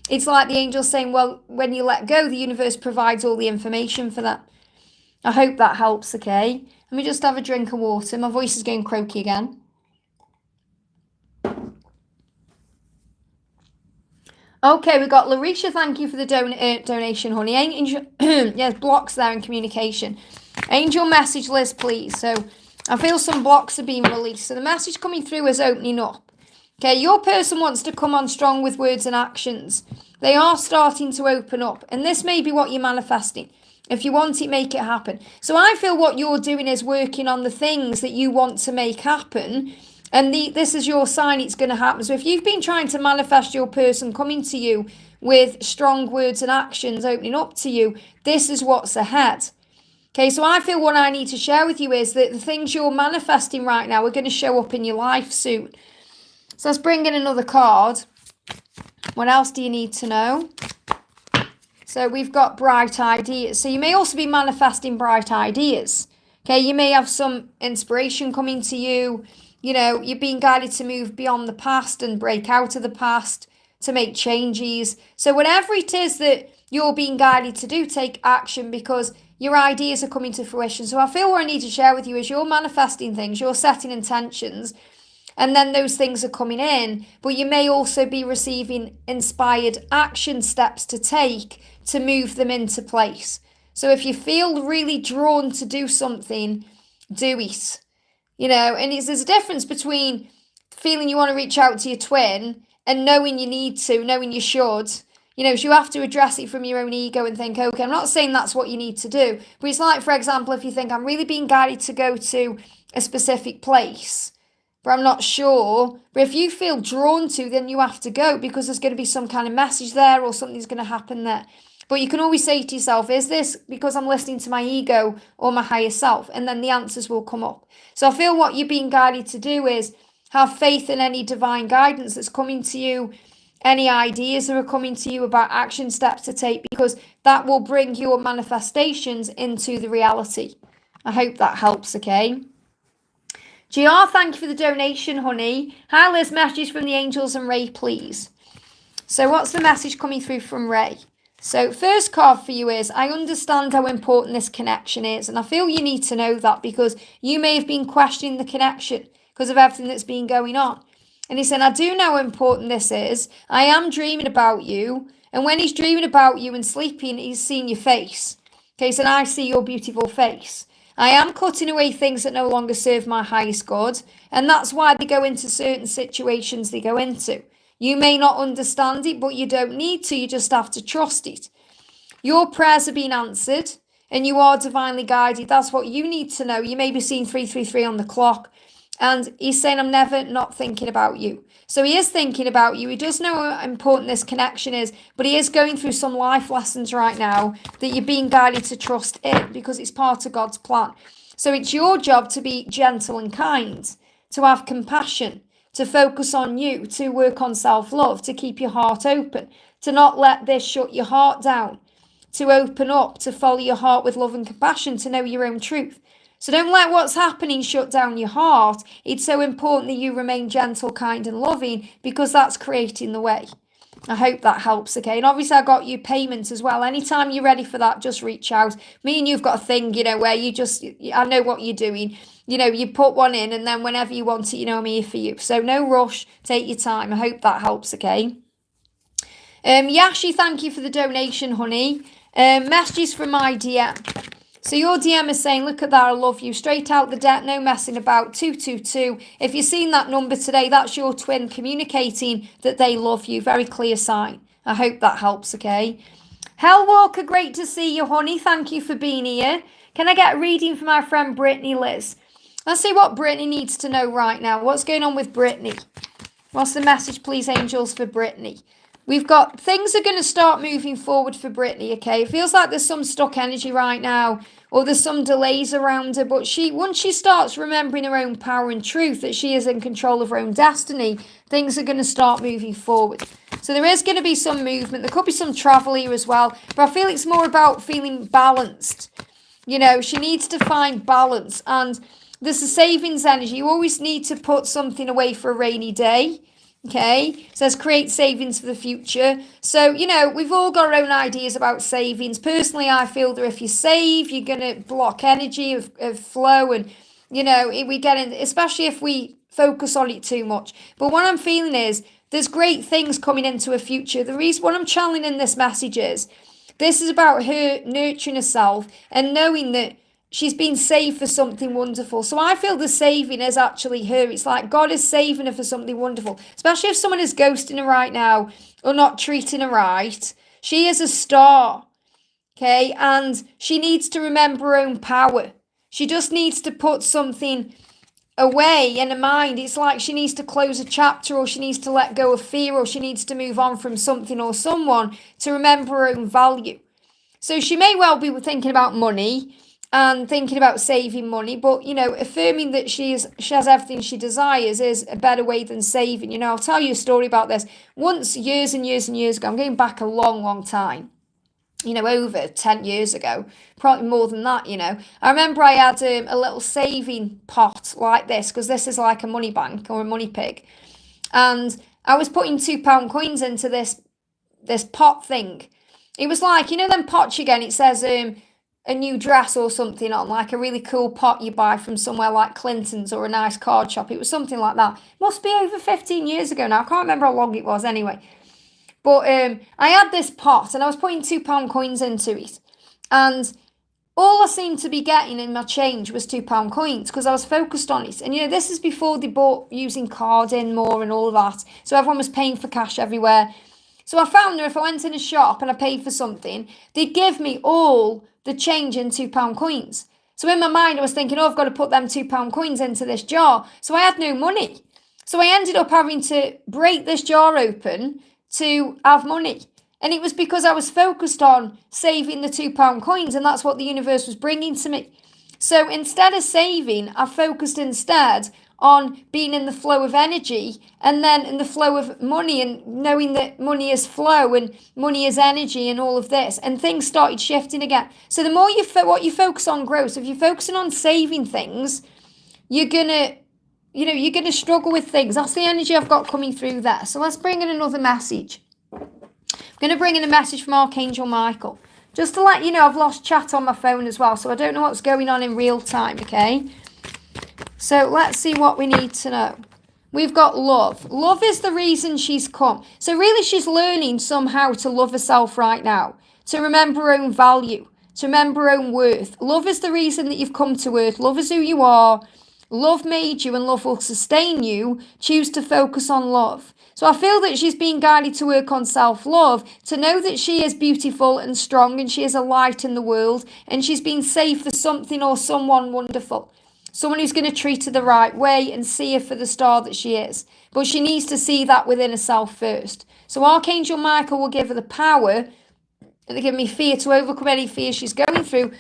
it's like the angels saying, well, when you let go, the universe provides all the information for that. I hope that helps, okay? Let me just have a drink of water. My voice is going croaky again. Okay, we got Larisha. Thank you for the donation, honey. Angel, yes, blocks there in communication. Angel message, Liz, please. So I feel some blocks are being released. So the message coming through is opening up. Okay, your person wants to come on strong with words and actions. They are starting to open up. And this may be what you're manifesting. If you want it, make it happen. So I feel what you're doing is working on the things that you want to make happen. And this is your sign it's going to happen. So if you've been trying to manifest your person coming to you with strong words and actions opening up to you, this is what's ahead. Okay, so I feel what I need to share with you is that the things you're manifesting right now are going to show up in your life soon. So let's bring in another card. What else do you need to know? So we've got bright ideas. So you may also be manifesting bright ideas. Okay, you may have some inspiration coming to you. You know, you're being guided to move beyond the past and break out of the past, to make changes. So whatever it is that you're being guided to do, take action, because your ideas are coming to fruition. So I feel what I need to share with you is you're manifesting things, you're setting intentions, and then those things are coming in, but you may also be receiving inspired action steps to take to move them into place. So if you feel really drawn to do something, do it. You know, and there's a difference between feeling you want to reach out to your twin and knowing you need to, knowing you should. You know, so you have to address it from your own ego and think, okay, I'm not saying that's what you need to do. But it's like, for example, if you think, I'm really being guided to go to a specific place, but I'm not sure. But if you feel drawn to, then you have to go, because there's going to be some kind of message there or something's going to happen there. But you can always say to yourself, is this because I'm listening to my ego or my higher self? And then the answers will come up. So I feel what you're being guided to do is have faith in any divine guidance that's coming to you, any ideas that are coming to you about action steps to take, because that will bring your manifestations into the reality. I hope that helps, okay? GR, thank you for the donation, honey. Hi, Liz, message from the angels and Ray, please. So what's the message coming through from Ray? So first card for you is, I understand how important this connection is. And I feel you need to know that, because you may have been questioning the connection because of everything that's been going on. And he said, I do know how important this is. I am dreaming about you. And when he's dreaming about you and sleeping, he's seeing your face. Okay, he said, I see your beautiful face. I am cutting away things that no longer serve my highest good. And that's why they go into certain situations they go into. You may not understand it, but you don't need to. You just have to trust it. Your prayers are being answered and you are divinely guided. That's what you need to know. You may be seeing 333 on the clock. And he's saying, I'm never not thinking about you. So he is thinking about you. He does know how important this connection is, but he is going through some life lessons right now that you're being guided to trust in, because it's part of God's plan. So it's your job to be gentle and kind, to have compassion, to focus on you, to work on self-love, to keep your heart open, to not let this shut your heart down, to open up, to follow your heart with love and compassion, to know your own truth. So don't let what's happening shut down your heart. It's so important that you remain gentle, kind and loving, because that's creating the way. I hope that helps, okay? And obviously I got you payments as well. Anytime you're ready for that, just reach out. Me and you've got a thing, you know, where you just, I know what you're doing. You know, you put one in and then whenever you want it, you know, I'm here for you. So no rush, take your time. I hope that helps, okay? Yashi, thank you for the donation, honey. Messages from my DM. So your DM is saying, look at that, I love you. Straight out the debt, no messing about, 222. If you've seen that number today, that's your twin communicating that they love you. Very clear sign. I hope that helps, okay? Hell Walker, great to see you, honey. Thank you for being here. Can I get a reading for my friend Brittany, Liz? Let's see what Brittany needs to know right now. What's going on with Brittany? What's the message, please, angels, for Brittany? We've got things are going to start moving forward for Brittany, okay? It feels like there's some stuck energy right now, or there's some delays around her, but once she starts remembering her own power and truth, that she is in control of her own destiny, things are going to start moving forward. So there is going to be some movement. There could be some travel here as well, but I feel it's more about feeling balanced. You know, she needs to find balance, and there's a savings energy. You always need to put something away for a rainy day. Okay, it says create savings for the future. So, you know, we've all got our own ideas about savings. Personally, I feel that if you save, you're going to block energy of flow. And, you know, we get in, especially if we focus on it too much. But what I'm feeling is there's great things coming into a future. The reason what I'm channeling in this message is this is about her nurturing herself and knowing that she's been saved for something wonderful. So I feel the saving is actually her. It's like God is saving her for something wonderful. Especially if someone is ghosting her right now or not treating her right. She is a star. Okay, and she needs to remember her own power. She just needs to put something away in her mind. It's like she needs to close a chapter, or she needs to let go of fear, or she needs to move on from something or someone to remember her own value. So she may well be thinking about money and thinking about saving money, but, you know, affirming that she has everything she desires is a better way than saving. You know, I'll tell you a story about this. Once, years and years and years ago, I'm going back a long, long time, you know, over 10 years ago, probably more than that, you know. I remember I had a little saving pot like this, because this is like a money bank or a money pig. And I was putting £2 coins into this pot thing. It was like, you know, them pots again, it says a new dress or something on, like a really cool pot you buy from somewhere like Clinton's or a nice card shop. It was something like that. Must be over 15 years ago now. I can't remember how long it was anyway. But I had this pot and I was putting £2 coins into it. And all I seemed to be getting in my change was £2 coins, because I was focused on it. And, you know, this is before they bought using card in more and all of that. So everyone was paying for cash everywhere. So I found that if I went in a shop and I paid for something, they'd give me all the change in £2 coins. So in my mind, I was thinking, oh, I've got to put them £2 coins into this jar. So I had no money. So I ended up having to break this jar open to have money. And it was because I was focused on saving the £2 coins, and that's what the universe was bringing to me. So instead of saving, I focused instead on being in the flow of energy, and then in the flow of money, and knowing that money is flow and money is energy and all of this, and things started shifting again. So the more what you focus on grows. So if you're focusing on saving things, you're gonna struggle with things. That's the energy I've got coming through there. So let's bring in another message. I'm going to bring in a message from Archangel Michael. Just to let you know, I've lost chat on my phone as well, so I don't know what's going on in real time, okay? So let's see what we need to know. We've got love. Love is the reason she's come. So really she's learning somehow to love herself right now, to remember her own value, to remember her own worth. Love is the reason that you've come to earth. Love is who you are. Love made you and love will sustain you. Choose to focus on love. So I feel that she's being guided to work on self-love, to know that she is beautiful and strong and she is a light in the world, and she's been saved for something or someone wonderful. Someone who's going to treat her the right way and see her for the star that she is. But she needs to see that within herself first. So Archangel Michael will give her the power, and they give me fear, to overcome any fear she's going through.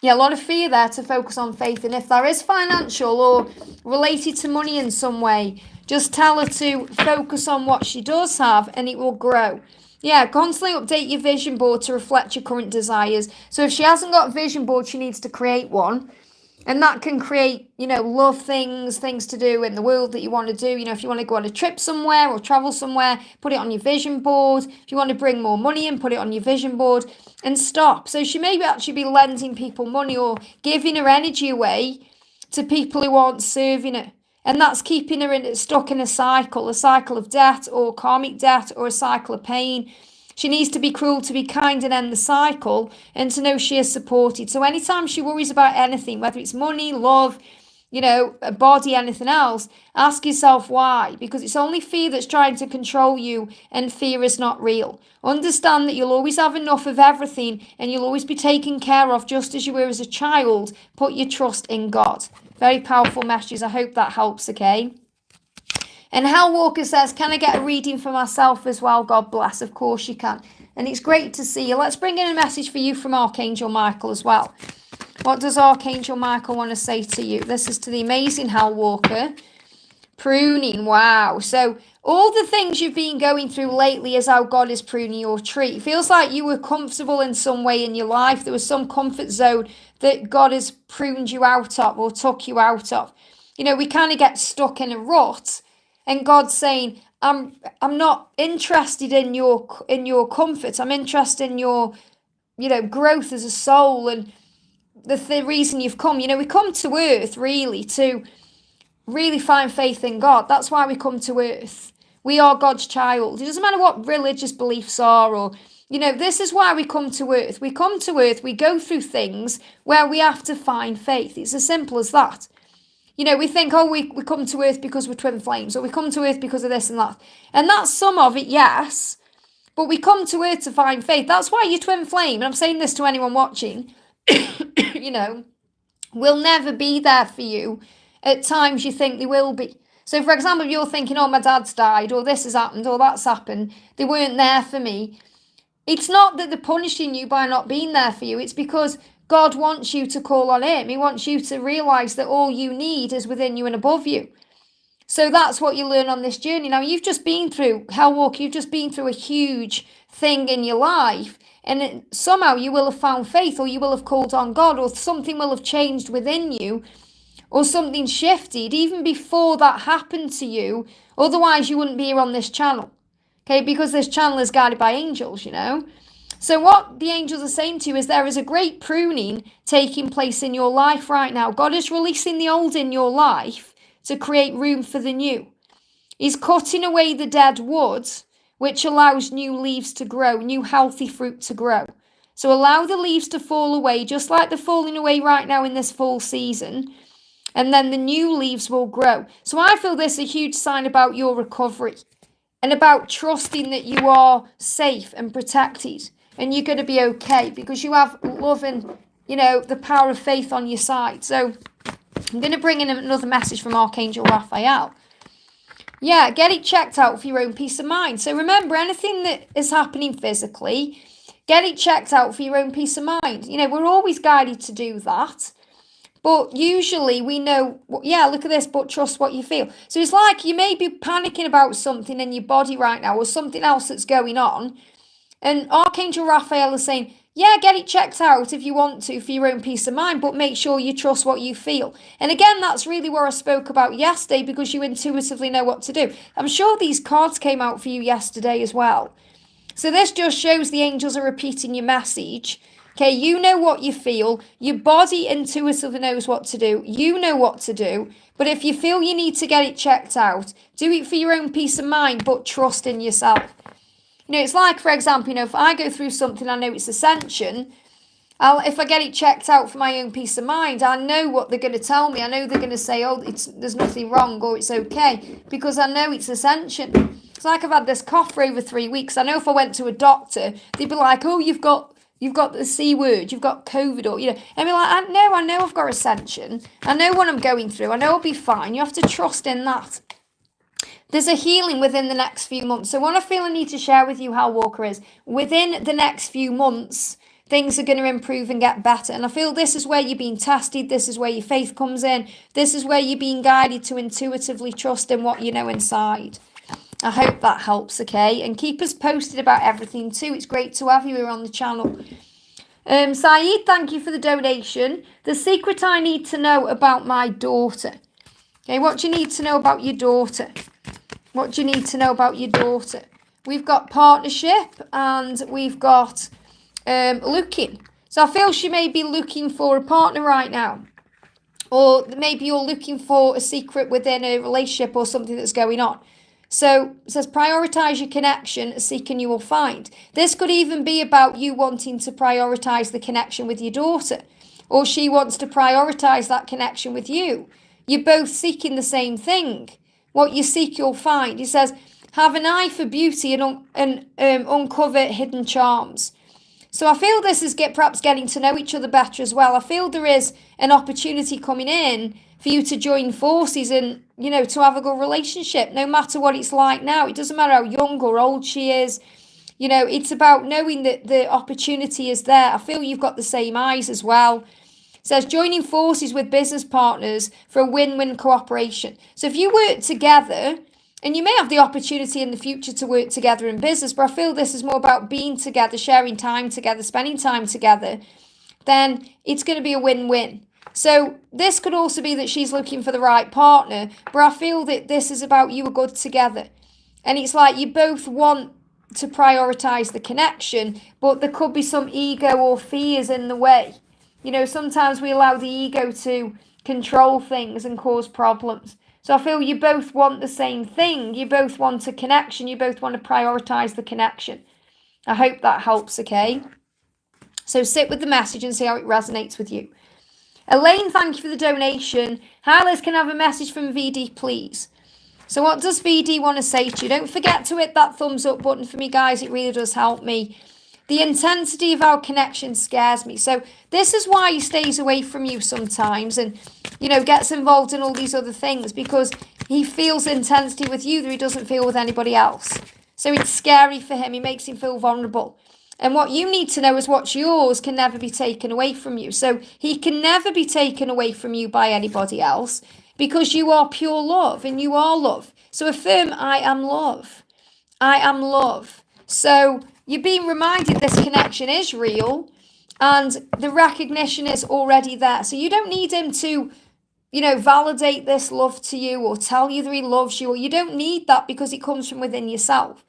Yeah, a lot of fear there, to focus on faith. And if there is financial or related to money in some way, just tell her to focus on what she does have, and it will grow. Yeah, constantly update your vision board to reflect your current desires. So if she hasn't got a vision board, she needs to create one. And that can create, you know, love things to do in the world that you want to do. You know, if you want to go on a trip somewhere or travel somewhere, put it on your vision board. If you want to bring more money in, put it on your vision board, and stop. So she may actually be lending people money or giving her energy away to people who aren't serving her. And that's keeping her stuck in a cycle of debt or karmic debt, or a cycle of pain. She needs to be cruel to be kind and end the cycle, and to know she is supported. So anytime she worries about anything, whether it's money, love, you know, a body, anything else, ask yourself why. Because it's only fear that's trying to control you, and fear is not real. Understand that you'll always have enough of everything, and you'll always be taken care of just as you were as a child. Put your trust in God. Very powerful messages. I hope that helps, okay? And Hal Walker says, can I get a reading for myself as well? God bless. Of course you can. And it's great to see you. Let's bring in a message for you from Archangel Michael as well. What does Archangel Michael want to say to you? This is to the amazing Hal Walker. Pruning. Wow. So all the things you've been going through lately is how God is pruning your tree. It feels like you were comfortable in some way in your life. There was some comfort zone that God has pruned you out of, or took you out of. You know, we kind of get stuck in a rut. And God's saying, I'm not interested in your comfort. I'm interested in your, you know, growth as a soul, and the reason you've come. You know, we come to earth really to really find faith in God. That's why we come to earth. We are God's child. It doesn't matter what religious beliefs are, or You know, this is why we come to earth. We come to earth, we go through things where we have to find faith. It's as simple as that. You know, we think, oh, we come to earth because we're twin flames, or we come to earth because of this and that. And that's some of it, yes. But we come to earth to find faith. That's why you're twin flame. And I'm saying this to anyone watching, you know, will never be there for you at times you think they will be. So, for example, if you're thinking, oh, my dad's died, or this has happened, or that's happened, they weren't there for me. It's not that they're punishing you by not being there for you. It's because God wants you to call on him. He wants you to realise that all you need is within you and above you. So that's what you learn on this journey. Now, you've just been through Hell Walk. You've just been through a huge thing in your life. And somehow you will have found faith, or you will have called on God, or something will have changed within you, or something shifted even before that happened to you. Otherwise, you wouldn't be here on this channel. Okay, because this channel is guided by angels, you know. So what the angels are saying to you is there is a great pruning taking place in your life right now. God is releasing the old in your life to create room for the new. He's cutting away the dead wood, which allows new leaves to grow, new healthy fruit to grow. So allow the leaves to fall away, just like they're falling away right now in this fall season, and then the new leaves will grow. So I feel this is a huge sign about your recovery and about trusting that you are safe and protected and you're going to be okay because you have love and, you know, the power of faith on your side. So I'm going to bring in another message from Archangel Raphael. Yeah, get it checked out for your own peace of mind. So remember, anything that is happening physically, get it checked out for your own peace of mind. You know, we're always guided to do that. But usually we know, yeah, look at this, but trust what you feel. So it's like you may be panicking about something in your body right now or something else that's going on. And Archangel Raphael is saying, yeah, get it checked out if you want to for your own peace of mind, but make sure you trust what you feel. And again, that's really what I spoke about yesterday because you intuitively know what to do. I'm sure these cards came out for you yesterday as well. So this just shows the angels are repeating your message. Okay, you know what you feel. Your body intuitively knows what to do. You know what to do. But if you feel you need to get it checked out, do it for your own peace of mind, but trust in yourself. You know, it's like, for example, you know, if I go through something, I know it's ascension. If I get it checked out for my own peace of mind, I know what they're going to tell me. I know they're going to say, oh, there's nothing wrong or it's okay because I know it's ascension. It's like I've had this cough for over 3 weeks. I know if I went to a doctor, they'd be like, oh, you've got the C word, you've got COVID, or, you know, and be like, I know I've got ascension. I know what I'm going through. I know I'll be fine. You have to trust in that. There's a healing within the next few months. So what I feel I need to share with you, Hal Walker, is within the next few months, things are going to improve and get better. And I feel this is where you're being tested. This is where your faith comes in. This is where you're being guided to intuitively trust in what you know inside. I hope that helps, okay? And keep us posted about everything too. It's great to have you here on the channel. Saeed, thank you for the donation. The secret I need to know about my daughter. Okay, what do you need to know about your daughter? What do you need to know about your daughter? We've got partnership and we've got looking. So I feel she may be looking for a partner right now. Or maybe you're looking for a secret within a relationship or something that's going on. So it says prioritize your connection, seek and you will find. This could even be about you wanting to prioritize the connection with your daughter. Or she wants to prioritize that connection with you. You're both seeking the same thing. What you seek, you'll find. He says, have an eye for beauty and uncover hidden charms. So I feel this is perhaps getting to know each other better as well. I feel there is an opportunity coming in for you to join forces and, you know, to have a good relationship, no matter what it's like now. It doesn't matter how young or old she is. You know, it's about knowing that the opportunity is there. I feel you've got the same eyes as well. It says joining forces with business partners for a win-win cooperation. So if you work together, and you may have the opportunity in the future to work together in business, but I feel this is more about being together, sharing time together, spending time together, then it's going to be a win-win. So this could also be that she's looking for the right partner, but I feel that this is about you are good together. And it's like you both want to prioritize the connection, but there could be some ego or fears in the way. You know, sometimes we allow the ego to control things and cause problems. So I feel you both want the same thing. You both want a connection. You both want to prioritize the connection. I hope that helps, okay? So sit with the message and see how it resonates with you. Elaine, thank you for the donation. Hi, Liz, can I have a message from VD, please? So what does VD want to say to you? Don't forget to hit that thumbs up button for me, guys. It really does help me. The intensity of our connection scares me. So this is why he stays away from you sometimes and, you know, gets involved in all these other things, because he feels intensity with you that he doesn't feel with anybody else. So it's scary for him. It makes him feel vulnerable. And what you need to know is what's yours can never be taken away from you. So he can never be taken away from you by anybody else, because you are pure love and you are love. So affirm, I am love. I am love. So you're being reminded this connection is real and the recognition is already there. So you don't need him to, you know, validate this love to you or tell you that he loves you. Or you don't need that, because it comes from within yourself.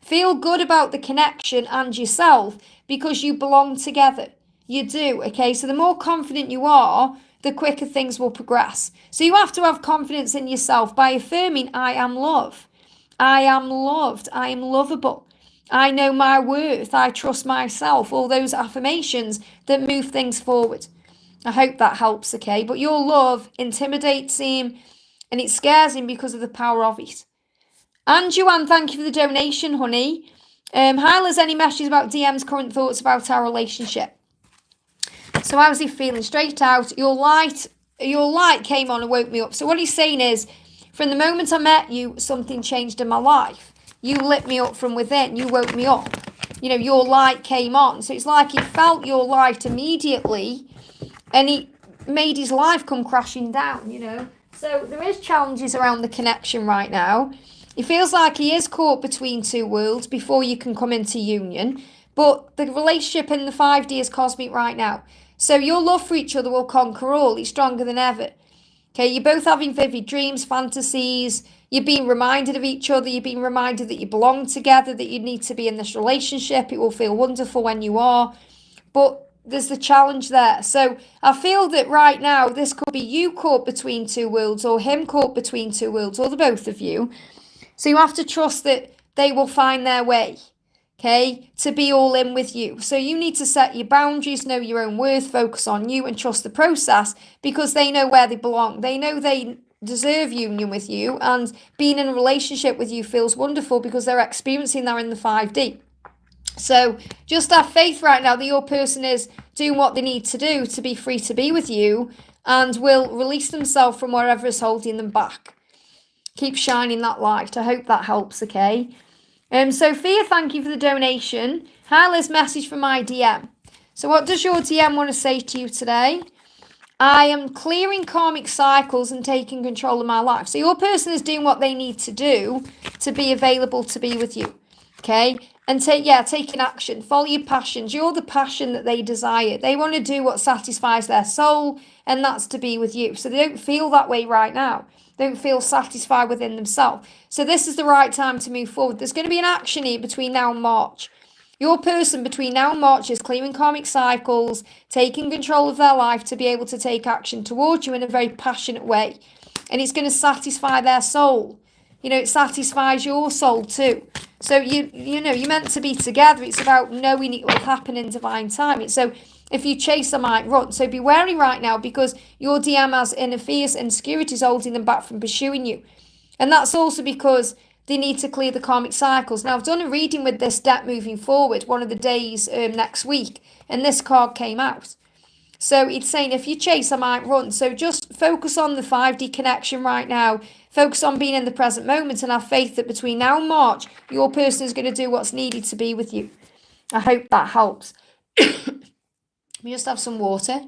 Feel good about the connection and yourself, because you belong together. You do, okay? So the more confident you are, the quicker things will progress. So you have to have confidence in yourself by affirming, I am love. I am loved. I am lovable. I know my worth. I trust myself. All those affirmations that move things forward. I hope that helps, okay? But your love intimidates him and it scares him because of the power of it. And Joanne, thank you for the donation, honey. Hi, Liz, any messages about DM's current thoughts about our relationship? So how's he feeling? Straight out, your light came on and woke me up. So what he's saying is, from the moment I met you, something changed in my life. You lit me up from within. You woke me up. You know, your light came on. So it's like he felt your light immediately and he made his life come crashing down, you know. So there is challenges around the connection right now. It feels like he is caught between two worlds before you can come into union. But the relationship in the 5D is cosmic right now. So your love for each other will conquer all. It's stronger than ever. Okay, you're both having vivid dreams, fantasies. You're being reminded of each other. You're being reminded that you belong together, that you need to be in this relationship. It will feel wonderful when you are. But there's the challenge there. So I feel that right now, this could be you caught between two worlds or him caught between two worlds or the both of you. So you have to trust that they will find their way, okay, to be all in with you. So you need to set your boundaries, know your own worth, focus on you and trust the process, because they know where they belong. They know they deserve union with you, and being in a relationship with you feels wonderful because they're experiencing that in the 5D. So just have faith right now that your person is doing what they need to do to be free to be with you and will release themselves from wherever is holding them back. Keep shining that light. I hope that helps, okay? Sophia, thank you for the donation. Hi, Liz, message from my DM. So what does your DM want to say to you today? I am clearing karmic cycles and taking control of my life. So your person is doing what they need to do to be available to be with you, okay? And taking action. Follow your passions. You're the passion that they desire. They want to do what satisfies their soul, and that's to be with you. So they don't feel that way right now. They don't feel satisfied within themselves. So this is the right time to move forward. There's going to be an action here between now and March. Your person between now and March is clearing karmic cycles, taking control of their life to be able to take action towards you in a very passionate way. And it's going to satisfy their soul. You know, it satisfies your soul too. So, you know, you're meant to be together. It's about knowing it will happen in divine timing. So if you chase, I might run. So be wary right now, because your DM has inner fears and insecurities holding them back from pursuing you. And that's also because they need to clear the karmic cycles. Now, I've done a reading with this deck moving forward, one of the days next week, and this card came out. So it's saying, if you chase, I might run. So just focus on the 5D connection right now. Focus on being in the present moment and have faith that between now and March, your person is going to do what's needed to be with you. I hope that helps. Let me just have some water.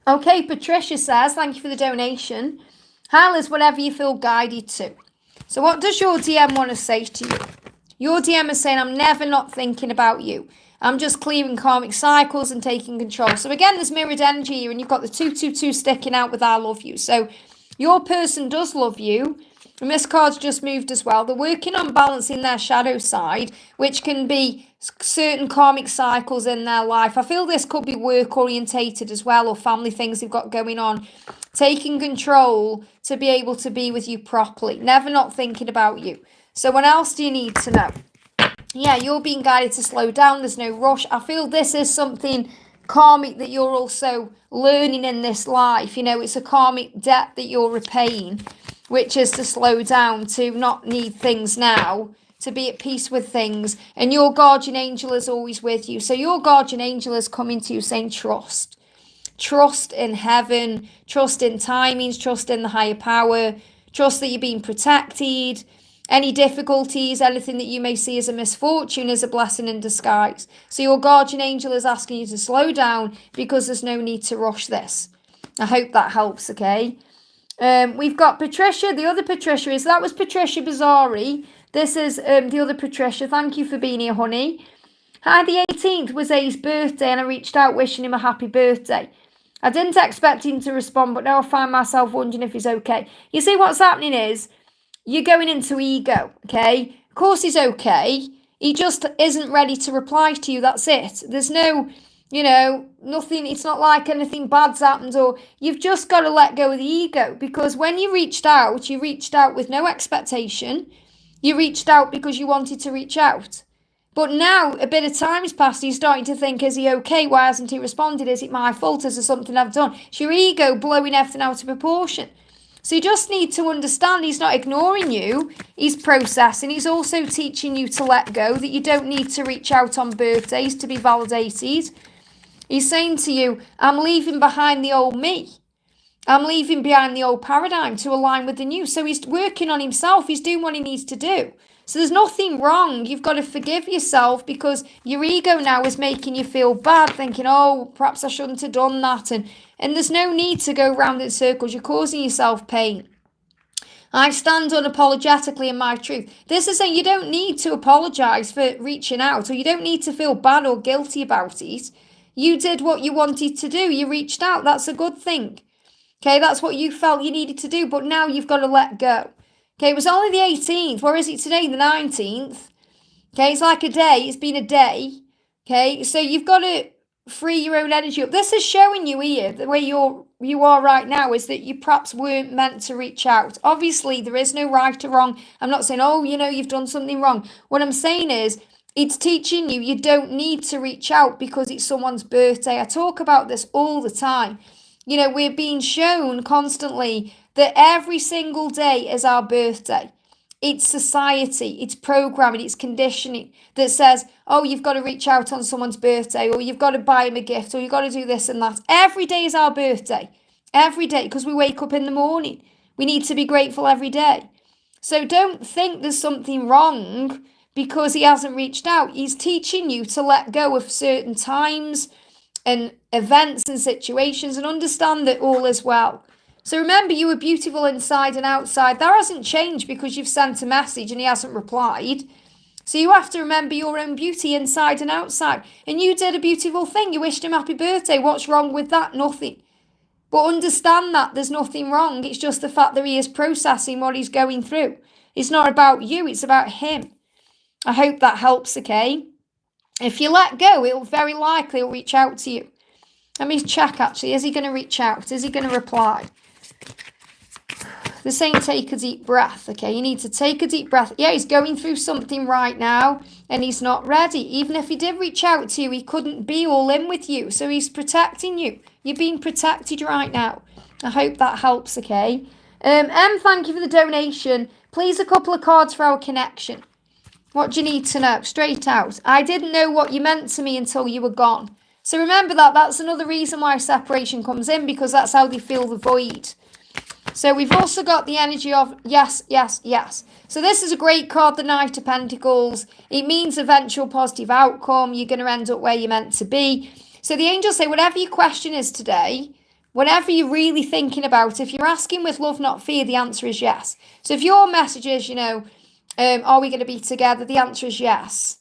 Okay, Patricia says, thank you for the donation. Hi, Liz, whatever you feel guided to. So what does your DM want to say to you? Your DM is saying, I'm never not thinking about you. I'm just clearing karmic cycles and taking control. So again, there's mirrored energy here, and you've got the 222 sticking out with I love you. So your person does love you. And this card's just moved as well. They're working on balancing their shadow side, which can be certain karmic cycles in their life. I feel this could be work orientated as well, or family things they've got going on. Taking control to be able to be with you properly. Never not thinking about you. So what else do you need to know? Yeah, you're being guided to slow down. There's no rush. I feel this is something karmic that you're also learning in this life. It's a karmic debt that you're repaying, which is to slow down, to not need things now, to be at peace with things. And your guardian angel is always with you. So your guardian angel is coming to you saying trust. Trust in heaven, trust in timings, trust in the higher power, trust that you're being protected. Any difficulties, anything that you may see as a misfortune is a blessing in disguise. So your guardian angel is asking you to slow down because there's no need to rush this. I hope that helps, okay? We've got Patricia. The other Patricia that was Patricia Bazzari. This is the other Patricia. Thank you for being here, honey. Hi, the 18th was A's birthday and I reached out wishing him a happy birthday. I didn't expect him to respond, but now I find myself wondering if he's okay. You see, what's happening is you're going into ego, okay? Of course he's okay. He just isn't ready to reply to you. That's it. There's no, nothing. It's not like anything bad's happened, or you've just got to let go of the ego, because when you reached out with no expectation. You reached out because you wanted to reach out. But now a bit of time has passed. You're starting to think, is he okay? Why hasn't he responded? Is it my fault? Is there something I've done? It's your ego blowing everything out of proportion. So you just need to understand he's not ignoring you. He's processing. He's also teaching you to let go, that you don't need to reach out on birthdays to be validated. He's saying to you, I'm leaving behind the old me. I'm leaving behind the old paradigm to align with the new. So he's working on himself. He's doing what he needs to do. So there's nothing wrong. You've got to forgive yourself, because your ego now is making you feel bad, thinking, oh, perhaps I shouldn't have done that. And there's no need to go round in circles. You're causing yourself pain. I stand unapologetically in my truth. This is saying you don't need to apologise for reaching out, or you don't need to feel bad or guilty about it. You did what you wanted to do. You reached out. That's a good thing. Okay, that's what you felt you needed to do, but now you've got to let go. Okay, it was only the 18th. Where is it today? The 19th. Okay, it's like a day. It's been a day. Okay, so you've got to free your own energy up. This is showing you here, the way you are right now, is that you perhaps weren't meant to reach out. Obviously, there is no right or wrong. I'm not saying, oh, you've done something wrong. What I'm saying is, it's teaching you don't need to reach out because it's someone's birthday. I talk about this all the time. We're being shown constantly that every single day is our birthday. It's society, it's programming, it's conditioning that says, oh, you've got to reach out on someone's birthday, or you've got to buy them a gift, or you've got to do this and that. Every day is our birthday. Every day, because we wake up in the morning. We need to be grateful every day. So don't think there's something wrong because he hasn't reached out. He's teaching you to let go of certain times and events and situations and understand that all is well. So remember, you were beautiful inside and outside. That hasn't changed because you've sent a message and he hasn't replied. So you have to remember your own beauty inside and outside. And you did a beautiful thing. You wished him happy birthday. What's wrong with that? Nothing. But understand that there's nothing wrong. It's just the fact that he is processing what he's going through. It's not about you. It's about him. I hope that helps, okay? If you let go, it'll very likely reach out to you. Let me check, actually. Is he going to reach out? Is he going to reply? They're saying take a deep breath, okay? You need to take a deep breath. Yeah, he's going through something right now and he's not ready. Even if he did reach out to you, he couldn't be all in with you. So he's protecting you. You're being protected right now. I hope that helps, okay? Thank you for the donation. Please, a couple of cards for our connection. What do you need to know? Straight out. I didn't know what you meant to me until you were gone. So remember that. That's another reason why separation comes in, because that's how they feel the void. So we've also got the energy of yes, yes, yes. So this is a great card, the Knight of Pentacles. It means eventual positive outcome. You're going to end up where you're meant to be. So the angels say, whatever your question is today, whatever you're really thinking about, if you're asking with love, not fear, the answer is yes. So if your message is, are we going to be together? The answer is yes.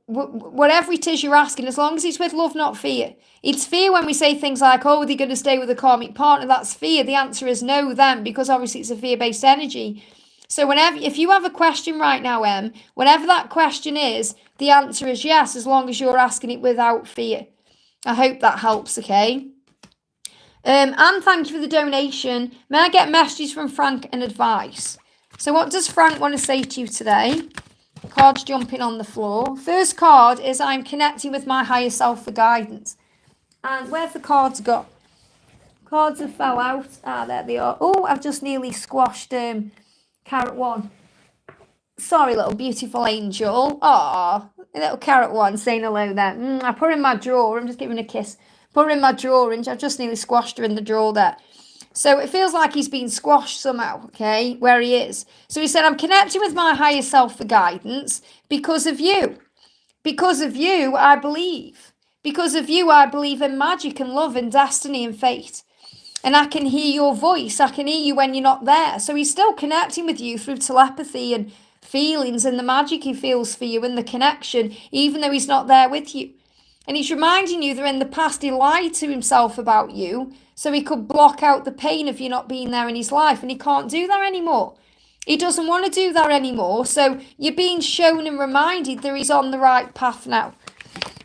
Whatever it is you're asking, as long as it's with love, not fear. It's fear when we say things like, oh, are they going to stay with a karmic partner? That's fear. The answer is no then, because obviously it's a fear-based energy. So if you have a question right now, whenever that question is, the answer is yes, as long as you're asking it without fear. I hope that helps, okay? And thank you for the donation. May I get messages from Frank and advice? So what does Frank want to say to you today? Cards jumping on the floor. First card is I'm connecting with my higher self for guidance. And where have the cards got? Cards have fell out. There they are. Oh, I've just nearly squashed carrot one. Sorry, little beautiful angel. Aw, little carrot one saying hello there. I put her in my drawer. I'm just giving her a kiss. Put her in my drawer and I've just nearly squashed her in the drawer there. So it feels like he's been squashed somehow, okay, where he is. So he said, I'm connecting with my higher self for guidance because of you. Because of you, I believe. Because of you, I believe in magic and love and destiny and fate. And I can hear your voice. I can hear you when you're not there. So he's still connecting with you through telepathy and feelings and the magic he feels for you and the connection, even though he's not there with you. And he's reminding you that in the past he lied to himself about you so he could block out the pain of you not being there in his life. And he can't do that anymore. He doesn't want to do that anymore. So you're being shown and reminded that he's on the right path now.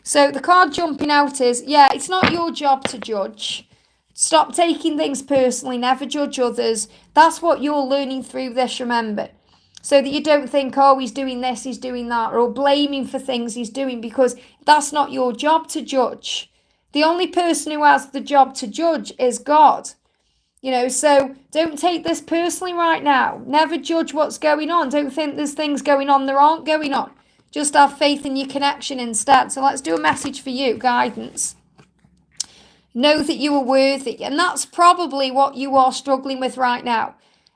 So the card jumping out is, yeah, it's not your job to judge. Stop taking things personally. Never judge others. That's what you're learning through this, remember. So that you don't think, oh, he's doing this, he's doing that, or blaming for things he's doing, because that's not your job to judge. The only person who has the job to judge is God. So don't take this personally right now. Never judge what's going on. Don't think there's things going on that aren't going on. Just have faith in your connection instead. So let's do a message for you, guidance. Know that you are worthy. And that's probably what you are struggling with right now.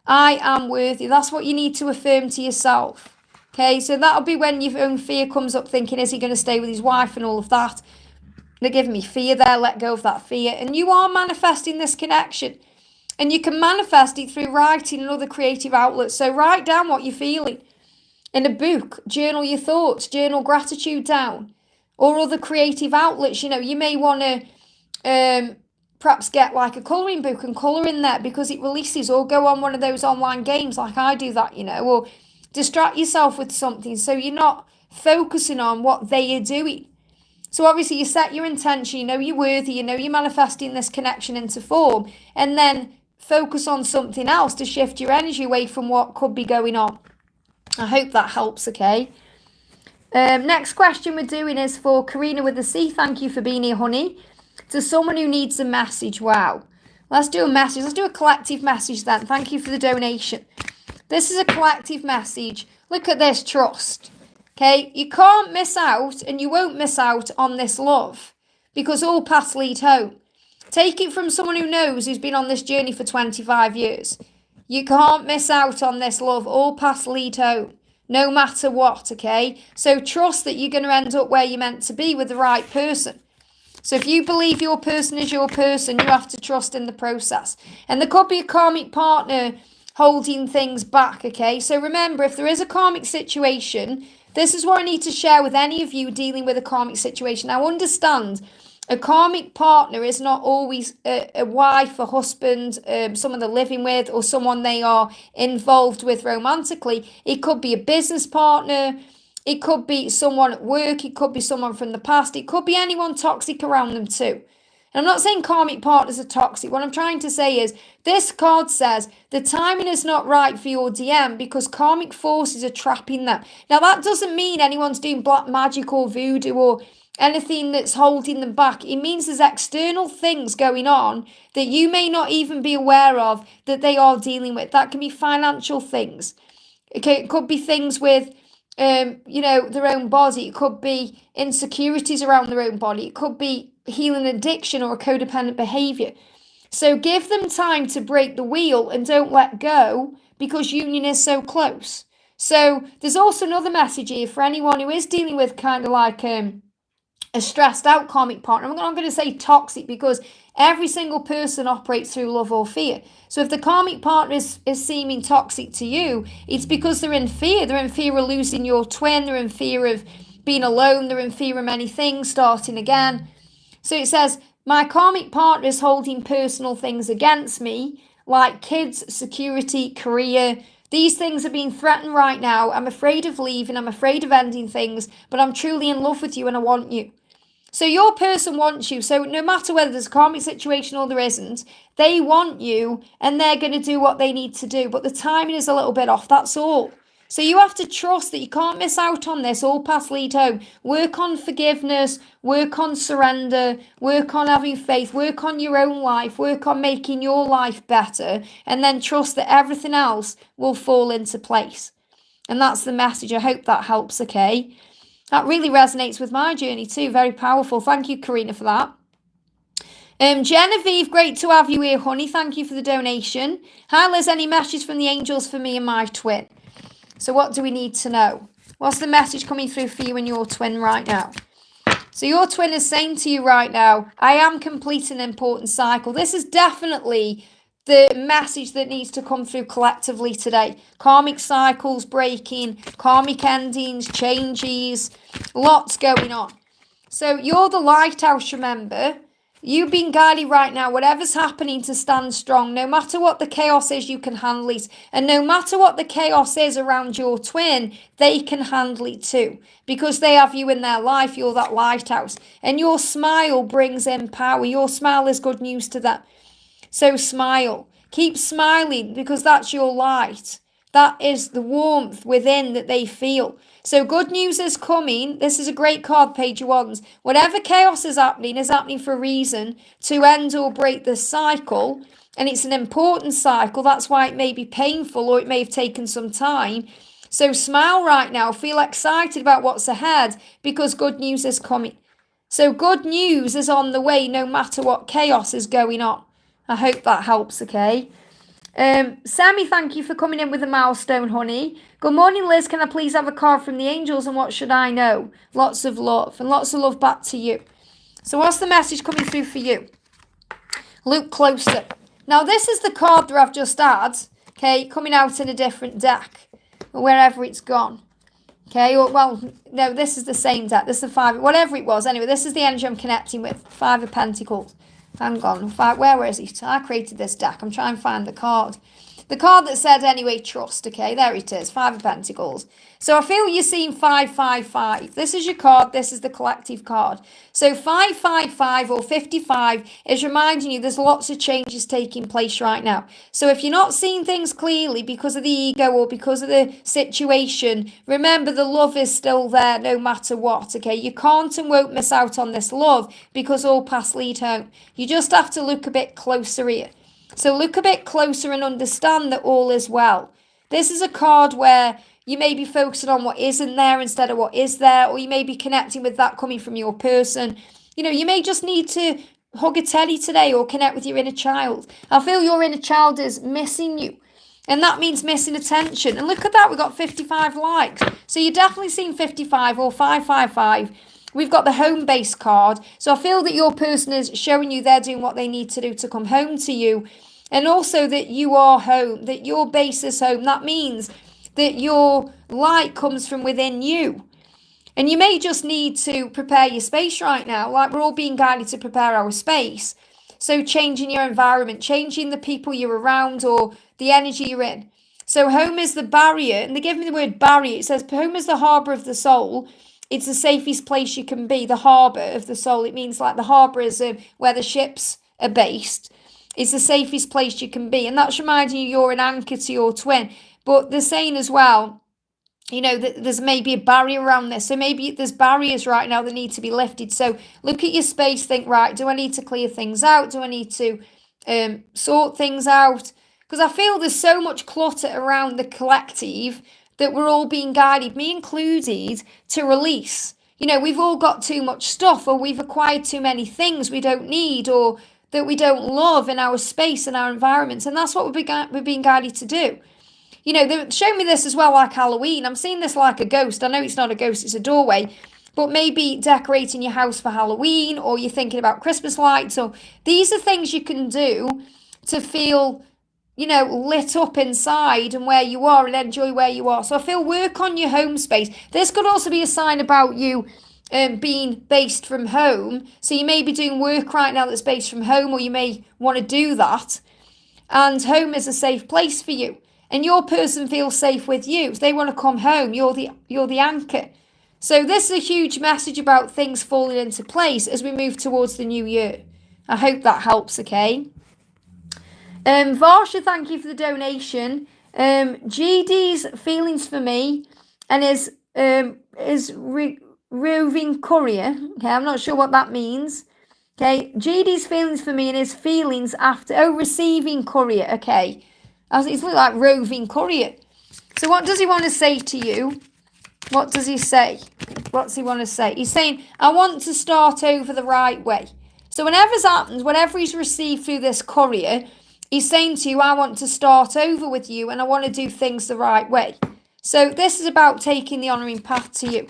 I am worthy. That's what you need to affirm to yourself. Okay, so that'll be when your own fear comes up, thinking, is he going to stay with his wife and all of that? They're giving me fear there. Let go of that fear. And you are manifesting this connection. And you can manifest it through writing and other creative outlets. So write down what you're feeling. In a book, journal your thoughts, journal gratitude down. Or other creative outlets. You may want to perhaps get like a colouring book and colour in there because it releases, or go on one of those online games like I do that, or distract yourself with something so you're not focusing on what they are doing. So obviously you set your intention, you're worthy, you're manifesting this connection into form, and then focus on something else to shift your energy away from what could be going on. I hope that helps, okay? Next question we're doing is for Karina with a C. Thank you for being here, honey. To someone who needs a message. Wow. Let's do a message. Let's do a collective message then. Thank you for the donation. This is a collective message. Look at this, trust. Okay, you can't miss out, and you won't miss out on this love, because all paths lead home. Take it from someone who knows, who's been on this journey for 25 years. You can't miss out on this love. All paths lead home, no matter what, okay? So trust that you're going to end up where you're meant to be with the right person. So if you believe your person is your person, you have to trust in the process. And there could be a karmic partner holding things back, okay? So remember, if there is a karmic situation, this is what I need to share with any of you dealing with a karmic situation. Now understand, a karmic partner is not always a wife, a husband, someone they're living with, or someone they are involved with romantically. It could be a business partner. It could be someone at work. It could be someone from the past. It could be anyone toxic around them too. And I'm not saying karmic partners are toxic. What I'm trying to say is this card says the timing is not right for your DM because karmic forces are trapping them. Now, that doesn't mean anyone's doing black magic or voodoo or anything that's holding them back. It means there's external things going on that you may not even be aware of that they are dealing with. That can be financial things. Okay, it could be things with their own body. It could be insecurities around their own body. It could be healing addiction or a codependent behavior. So give them time to break the wheel and don't let go because union is so close. So there's also another message here for anyone who is dealing with kind of like a stressed out karmic partner. I'm going to say toxic because every single person operates through love or fear. So if the karmic partner is seeming toxic to you, it's because they're in fear. They're in fear of losing your twin. They're in fear of being alone. They're in fear of many things, starting again. So it says, my karmic partner is holding personal things against me, like kids, security, career, These things are being threatened right now. I'm afraid of leaving. I'm afraid of ending things, but I'm truly in love with you and I want you. So your person wants you. So no matter whether there's a karmic situation or there isn't, they want you and they're going to do what they need to do. But the timing is a little bit off. That's all. So you have to trust that you can't miss out on this. All paths lead home. Work on forgiveness, work on surrender, work on having faith, work on your own life, work on making your life better, and then trust that everything else will fall into place. And that's the message. I hope that helps, okay? That really resonates with my journey too. Very powerful. Thank you, Karina, for that. Genevieve, great to have you here, honey. Thank you for the donation. Hi, Liz. Any messages from the angels for me and my twin? So what do we need to know? What's the message coming through for you and your twin right now? So your twin is saying to you right now, I am completing an important cycle. This is definitely the message that needs to come through collectively today. Karmic cycles breaking, karmic endings, changes, lots going on. So you're the lighthouse, remember? You've been guided right now, whatever's happening, to stand strong. No matter what the chaos is, you can handle it. And no matter what the chaos is around your twin, they can handle it too. Because they have you in their life, you're that lighthouse. And your smile brings in power. Your smile is good news to them. So smile. Keep smiling because that's your light. That is the warmth within that they feel. So good news is coming. This is a great card, Page of Wands. Whatever chaos is happening for a reason to end or break this cycle. And it's an important cycle. That's why it may be painful or it may have taken some time. So smile right now. Feel excited about what's ahead because good news is coming. So good news is on the way no matter what chaos is going on. I hope that helps, okay? Sammy, thank you for coming in with a milestone, honey. Good morning, Liz. Can I please have a card from the angels and what should I know? Lots of love and lots of love back to you. So what's the message coming through for you? Look closer. Now, this is the card that I've just had, okay, coming out in a different deck or wherever it's gone. Okay, well, no, this is the same deck. This is the five, whatever it was. Anyway, this is the energy I'm connecting with. Five of Pentacles. Hang on, where is it? I created this deck. I'm trying to find the card. The card that said, anyway, trust. Okay, there it is. Five of Pentacles. So I feel you're seeing 555. This is your card. This is the collective card. So 555 or 55 is reminding you there's lots of changes taking place right now. So if you're not seeing things clearly because of the ego or because of the situation, remember the love is still there no matter what. Okay, you can't and won't miss out on this love because all paths lead home. You just have to look a bit closer here. So look a bit closer and understand that all is well. This is a card where you may be focusing on what isn't there instead of what is there, or you may be connecting with that coming from your person. You know, you may just need to hug a teddy today or connect with your inner child. I feel your inner child is missing you. And that means missing attention. And look at that, we got 55 likes. So you're definitely seeing 55 or 555. We've got the home base card. So I feel that your person is showing you they're doing what they need to do to come home to you. And also that you are home, that your base is home. That means that your light comes from within you. And you may just need to prepare your space right now. Like we're all being guided to prepare our space. So changing your environment, changing the people you're around or the energy you're in. So home is the barrier. And they give me the word barrier. It says home is the harbour of the soul. It's the safest place you can be, the harbour of the soul. It means like the harbour is where the ships are based. It's the safest place you can be. And that's reminding you you're an anchor to your twin. But they're saying as well, you know, that there's maybe a barrier around this. So maybe there's barriers right now that need to be lifted. So look at your space, think, right, do I need to clear things out? Do I need to sort things out? Because I feel there's so much clutter around the collective that we're all being guided, me included, to release. You know, we've all got too much stuff, or we've acquired too many things we don't need, or that we don't love in our space and our environments. And that's what we're being guided to do. You know, they show me this as well, like Halloween. I'm seeing this like a ghost. I know it's not a ghost, it's a doorway. But maybe decorating your house for Halloween, or you're thinking about Christmas lights. Or these are things you can do to feel, you know, lit up inside and where you are and enjoy where you are. So I feel work on your home space. This could also be a sign about you being based from home. So you may be doing work right now that's based from home, or you may want to do that. And home is a safe place for you. and your person feels safe with you. They want to come home. You're the anchor. So this is a huge message about things falling into place as we move towards the new year. I hope that helps, okay? Varsha, thank you for the donation. GD's feelings for me and is roving courier. Okay, I'm not sure what that means. Okay, GD's feelings for me and his feelings after receiving courier. Okay, it's like roving courier. So what does he want to say to you? What does he say? What's he want to say? He's saying, I want to start over the right way. So whenever's happened, whatever he's received through this courier, he's saying to you, I want to start over with you and I want to do things the right way. So this is about taking the honouring path to you.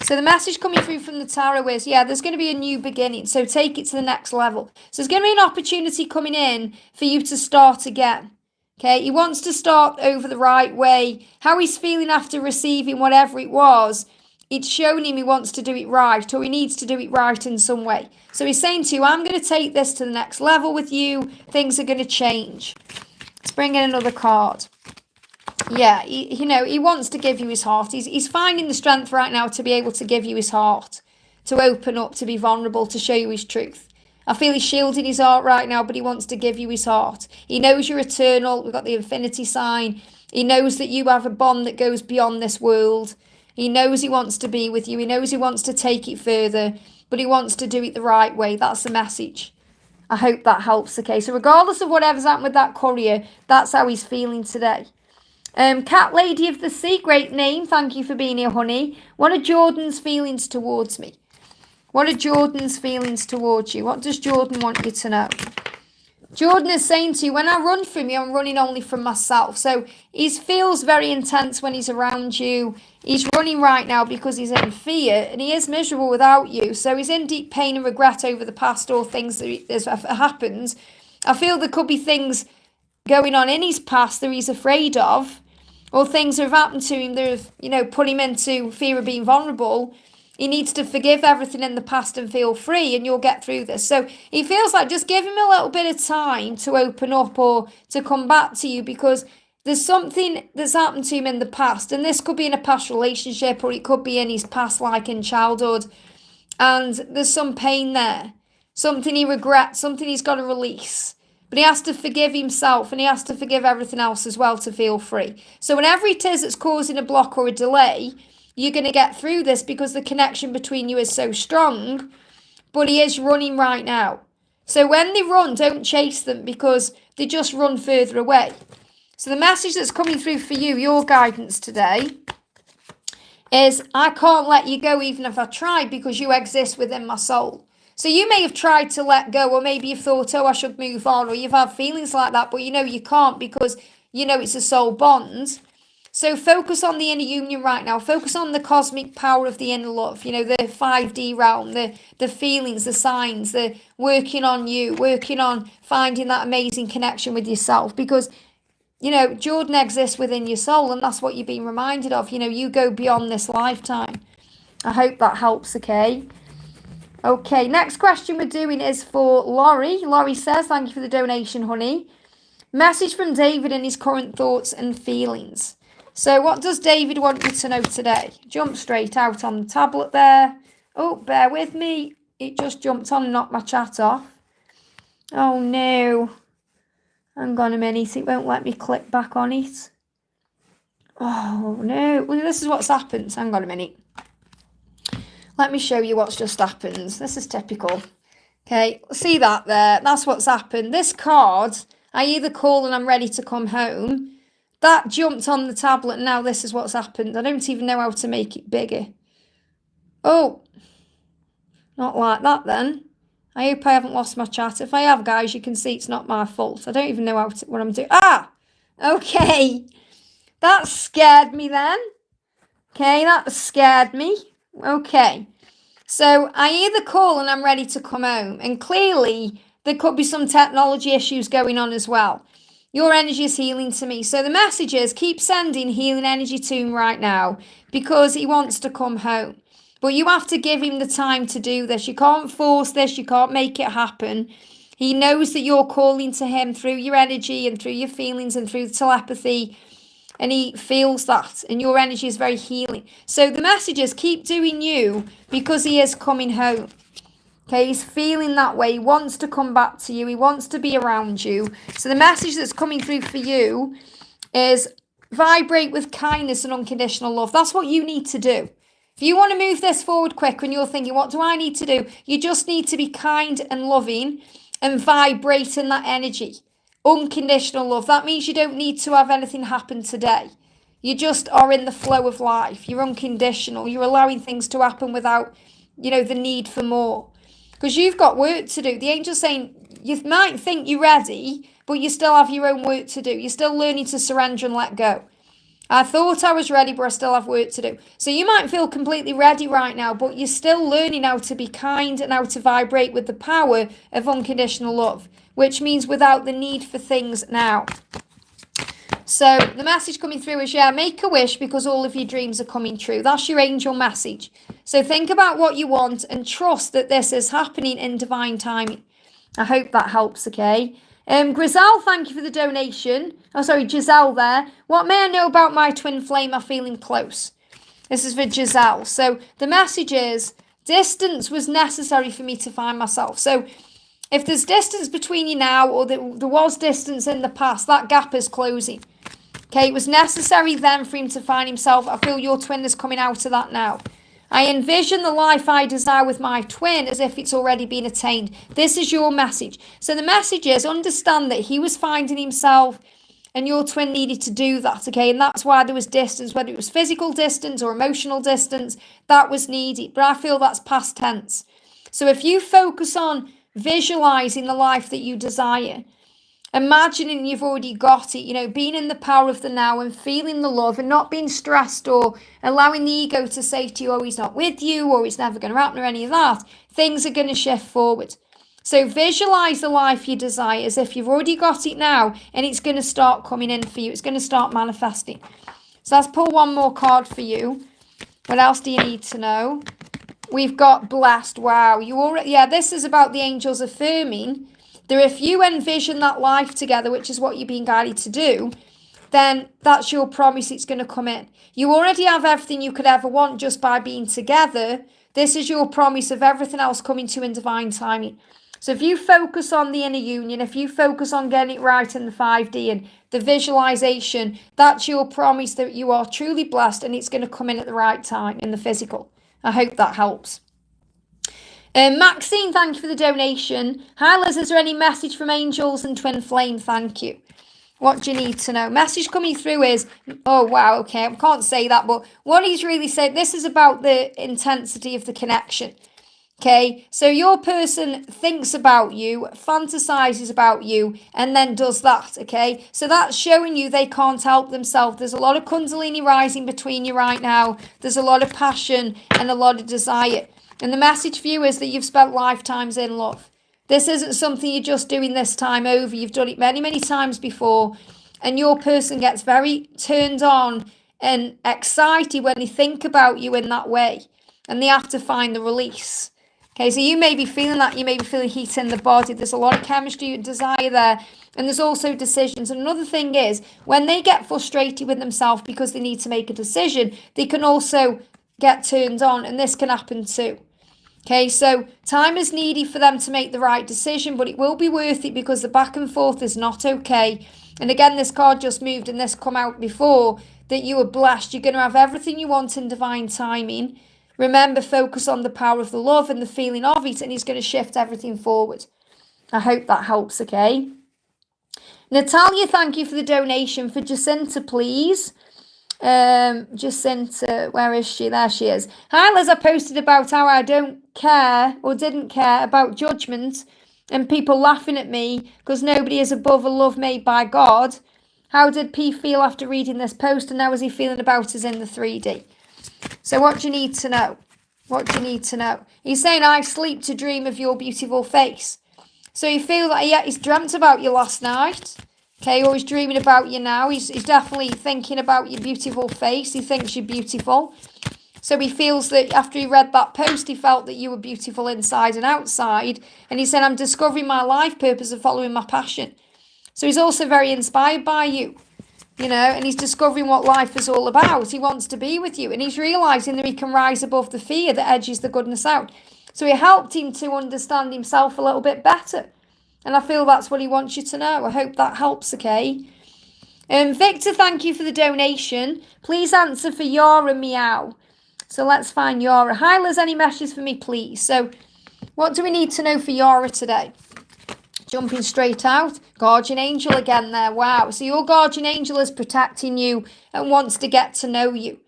So the message coming through from the tarot is, there's going to be a new beginning. So take it to the next level. So there's going to be an opportunity coming in for you to start again. Okay, he wants to start over the right way. How he's feeling after receiving whatever it was, it's showing him he wants to do it right, or he needs to do it right in some way. So he's saying to you, I'm going to take this to the next level with you. Things are going to change. Let's bring in another card. Yeah, he wants to give you his heart. He's finding the strength right now to be able to give you his heart, to open up, to be vulnerable, to show you his truth. I feel he's shielding his heart right now, but he wants to give you his heart. He knows you're eternal. We've got the infinity sign. He knows that you have a bond that goes beyond this world. He knows he wants to be with you. He knows he wants to take it further, but he wants to do it the right way. That's the message. I hope that helps. Okay, so regardless of whatever's happened with that courier, that's how he's feeling today. Cat Lady of the Sea, great name. Thank you for being here, honey. What are Jordan's feelings towards me? What are Jordan's feelings towards you? What does Jordan want you to know? Jordan is saying to you, when I run from you, I'm running only from myself. So he feels very intense when he's around you. He's running right now because he's in fear and he is miserable without you. So he's in deep pain and regret over the past or things that have happened. I feel there could be things going on in his past that he's afraid of, or things that have happened to him that have, put him into fear of being vulnerable. He needs to forgive everything in the past and feel free, and you'll get through this. So he feels like just give him a little bit of time to open up or to come back to you, because there's something that's happened to him in the past, and this could be in a past relationship or it could be in his past, like in childhood, and there's some pain there, something he regrets, something he's got to release. But he has to forgive himself and he has to forgive everything else as well to feel free. So whenever it is that's causing a block or a delay, you're going to get through this because the connection between you is so strong, but he is running right now. So when they run, don't chase them because they just run further away. So the message that's coming through for you, your guidance today, is I can't let you go even if I tried because you exist within my soul. So you may have tried to let go, or maybe you've thought, I should move on, or you've had feelings like that, but you can't because it's a soul bond. So focus on the inner union right now. Focus on the cosmic power of the inner love, the 5D realm, the feelings, the signs, the working on you, working on finding that amazing connection with yourself, because, Jordan exists within your soul, and that's what you're being reminded of. You go beyond this lifetime. I hope that helps, okay? Okay, next question we're doing is for Laurie. Laurie says, thank you for the donation, honey. Message from David and his current thoughts and feelings. So what does David want you to know today? Jump straight out on the tablet there. Oh, bear with me. It just jumped on and knocked my chat off. Oh, no. Hang on a minute. It won't let me click back on it. Oh, no. Well, this is what's happened. Hang on a minute. Let me show you what's just happened. This is typical. Okay, see that there? That's what's happened. This card, I either call and I'm ready to come home. That jumped on the tablet, and now this is what's happened. I don't even know how to make it bigger. Oh, not like that then. I hope I haven't lost my chat. If I have, guys, you can see it's not my fault. I don't even know what I'm doing. Okay. That scared me then. Okay, that scared me. Okay, so I either call and I'm ready to come home, and clearly there could be some technology issues going on as well. Your energy is healing to me. So the message is keep sending healing energy to him right now because he wants to come home. But you have to give him the time to do this. You can't force this. You can't make it happen. He knows that you're calling to him through your energy and through your feelings and through telepathy. And he feels that. And your energy is very healing. So the message is keep doing you because he is coming home. Okay, he's feeling that way. He wants to come back to you. He wants to be around you. So the message that's coming through for you is vibrate with kindness and unconditional love. That's what you need to do. If you want to move this forward quick and you're thinking, what do I need to do? You just need to be kind and loving and vibrate in that energy. Unconditional love. That means you don't need to have anything happen today. You just are in the flow of life. You're unconditional. You're allowing things to happen without, the need for more. Because you've got work to do. The angel's saying you might think you're ready, but you still have your own work to do. You're still learning to surrender and let go. I thought I was ready, but I still have work to do. So you might feel completely ready right now, but you're still learning how to be kind and how to vibrate with the power of unconditional love, which means without the need for things now. So the message coming through is, make a wish because all of your dreams are coming true. That's your angel message. So think about what you want and trust that this is happening in divine timing. I hope that helps, okay? Grizel, thank you for the donation. Oh, sorry, Giselle there. What may I know about my twin flame are feeling close? This is for Giselle. So the message is, distance was necessary for me to find myself. So if there's distance between you now or there was distance in the past, that gap is closing. Okay, it was necessary then for him to find himself. I feel your twin is coming out of that now. I envision the life I desire with my twin as if it's already been attained. This is your message. So the message is, understand that he was finding himself and your twin needed to do that, okay? And that's why there was distance, whether it was physical distance or emotional distance, that was needed. But I feel that's past tense. So if you focus on visualizing the life that you desire, imagining you've already got it, being in the power of the now and feeling the love and not being stressed or allowing the ego to say to you, oh, he's not with you or it's never going to happen or any of that, things are going to shift forward. So visualize the life you desire as if you've already got it now and it's going to start coming in for you. It's going to start manifesting. So let's pull one more card for you. What else do you need to know? We've got blessed. Wow. This is about the angels affirming that if you envision that life together, which is what you're being guided to do, then that's your promise, it's going to come in. You already have everything you could ever want just by being together. This is your promise of everything else coming to in divine timing. So if you focus on the inner union, if you focus on getting it right in the 5D and the visualization, that's your promise that you are truly blessed and it's going to come in at the right time in the physical. I hope that helps. Maxine, thank you for the donation. Hi Liz, is there any message from angels and twin flame? Thank you. What do you need to know? Message coming through is, oh wow, okay, I can't say that, but what he's really said, this is about the intensity of the connection. Okay, so your person thinks about you, fantasizes about you, and then does that, okay? So that's showing you they can't help themselves. There's a lot of Kundalini rising between you right now. There's a lot of passion and a lot of desire. And the message for you is that you've spent lifetimes in love. This isn't something you're just doing this time over. You've done it many, many times before. And your person gets very turned on and excited when they think about you in that way. And they have to find the release. Okay, so you may be feeling that. You may be feeling heat in the body. There's a lot of chemistry and desire there. And there's also decisions. And another thing is, when they get frustrated with themselves because they need to make a decision, they can also get turned on. And this can happen too. Okay, so time is needed for them to make the right decision, but it will be worth it because the back and forth is not okay. And again, this card just moved and this come out before, that you are blessed. You're going to have everything you want in divine timing. Remember, focus on the power of the love and the feeling of it, and it's going to shift everything forward. I hope that helps, okay? Natalia, thank you for the donation. For Jacinta, please. Jacinta, where is she? There she is. Hi Liz, I posted about how I don't care or didn't care about judgment and people laughing at me because nobody is above a love made by God. How did P feel after reading this post, and how is he feeling about us in the 3D? So what do you need to know? What do you need to know? He's saying, I sleep to dream of your beautiful face. So you feel that he's dreamt about you last night. Okay, or he's dreaming about you now. He's definitely thinking about your beautiful face. He thinks you're beautiful. So he feels that after he read that post, he felt that you were beautiful inside and outside. And he said, I'm discovering my life purpose of following my passion. So he's also very inspired by you, you know, and he's discovering what life is all about. He wants to be with you, and he's realising that he can rise above the fear that edges the goodness out. So it helped him to understand himself a little bit better. And I feel that's what he wants you to know. I hope that helps, okay? Victor, thank you for the donation. Please answer for Yara Meow. So let's find Yara. Hi, Liz, any messages for me, please? So what do we need to know for Yara today? Jumping straight out. Guardian angel again there. Wow. So your guardian angel is protecting you and wants to get to know you.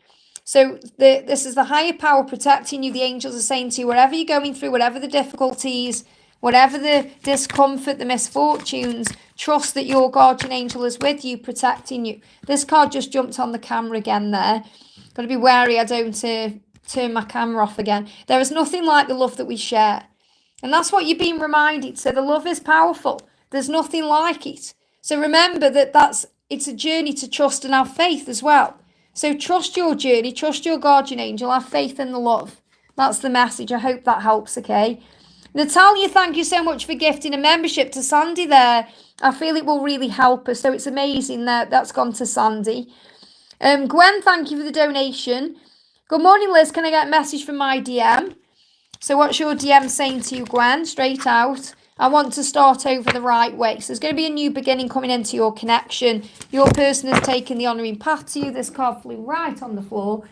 So this is the higher power protecting you. The angels are saying to you, whatever you're going through, whatever the difficulties, whatever the discomfort, the misfortunes, trust that your guardian angel is with you, protecting you. This card just jumped on the camera again there. Got to be wary I don't turn my camera off again. There is nothing like the love that we share. And that's what you're being reminded. So the love is powerful. There's nothing like it. So remember that it's a journey to trust and have faith as well. So trust your journey, trust your guardian angel, have faith in the love. That's the message. I hope that helps, okay? Natalia, thank you so much for gifting a membership to Sandy there. I feel it will really help us. So it's amazing that that's gone to Sandy. Gwen, thank you for the donation. Good morning, Liz. Can I get a message from my DM? So what's your DM saying to you, Gwen? Straight out. I want to start over the right way. So there's going to be a new beginning coming into your connection. Your person has taken the honouring path to you. This card flew right on the floor.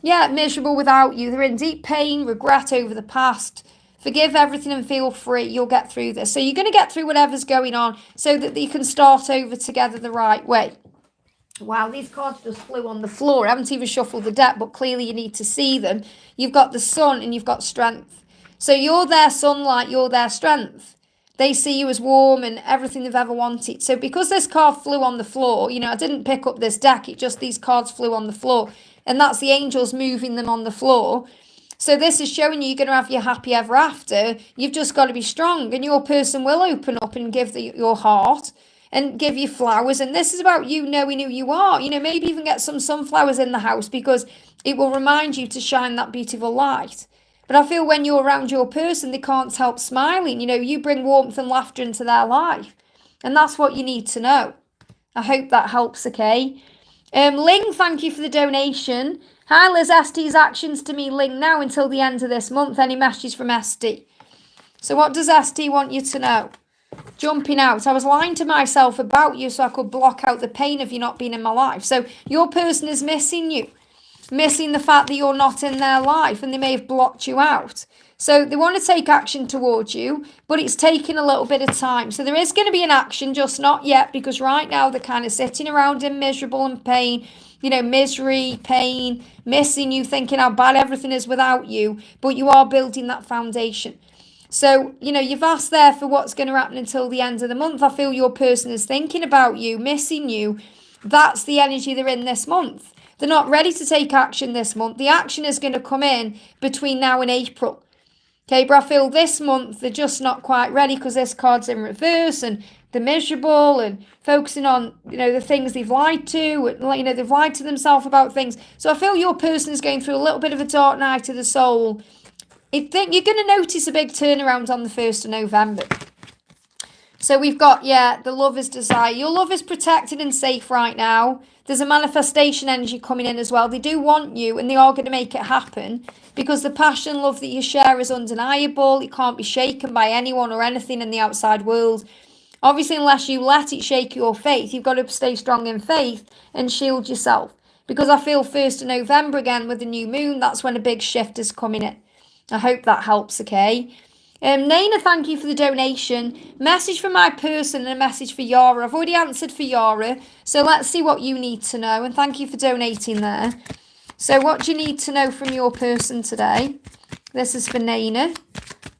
Yeah, miserable without you. They're in deep pain, regret over the past. Forgive everything and feel free. You'll get through this. So you're going to get through whatever's going on so that you can start over together the right way. Wow, these cards just flew on the floor. I haven't even shuffled the deck, but clearly you need to see them. You've got the sun and you've got strength. So you're their sunlight, you're their strength. They see you as warm and everything they've ever wanted. So because this card flew on the floor, you know, I didn't pick up this deck. It just, these cards flew on the floor. And that's the angels moving them on the floor. So this is showing you're going to have your happy ever after. You've just got to be strong. And your person will open up and give your heart. And give you flowers. And this is about you knowing who you are. You know, maybe even get some sunflowers in the house because it will remind you to shine that beautiful light. But I feel when you're around your person, they can't help smiling. You know, you bring warmth and laughter into their life. And that's what you need to know. I hope that helps, okay? Ling, thank you for the donation. Hi, Liz. ST's actions to me, Ling, now until the end of this month. Any messages from ST? So what does ST want you to know? Jumping out. I was lying to myself about you so I could block out the pain of you not being in my life. So your person is missing you. Missing the fact that you're not in their life and they may have blocked you out. So they want to take action towards you, but it's taking a little bit of time. So there is going to be an action, just not yet, because right now they're kind of sitting around in miserable and pain, you know, misery, pain, missing you, thinking how bad everything is without you, but you are building that foundation. So, you know, you've asked there for what's going to happen until the end of the month. I feel your person is thinking about you, missing you. That's the energy they're in this month. They're not ready to take action this month. The action is going to come in between now and April. Okay, but I feel this month they're just not quite ready because this card's in reverse and they're miserable and focusing on, you know, the things they've lied to. You know, they've lied to themselves about things. So I feel your person is going through a little bit of a dark night of the soul. I think you're going to notice a big turnaround on the 1st of November. So we've got, yeah, the lover's desire. Your love is protected and safe right now. There's a manifestation energy coming in as well. They do want you and they are going to make it happen because the passion and love that you share is undeniable. It can't be shaken by anyone or anything in the outside world. Obviously, unless you let it shake your faith, you've got to stay strong in faith and shield yourself. Because I feel 1st of November again with the new moon, that's when a big shift is coming in. I hope that helps, okay? Naina, thank you for the donation. Message for my person and a message for Yara. I've already answered for Yara, so let's see what you need to know. And thank you for donating there. So what do you need to know from your person today? This is for Naina.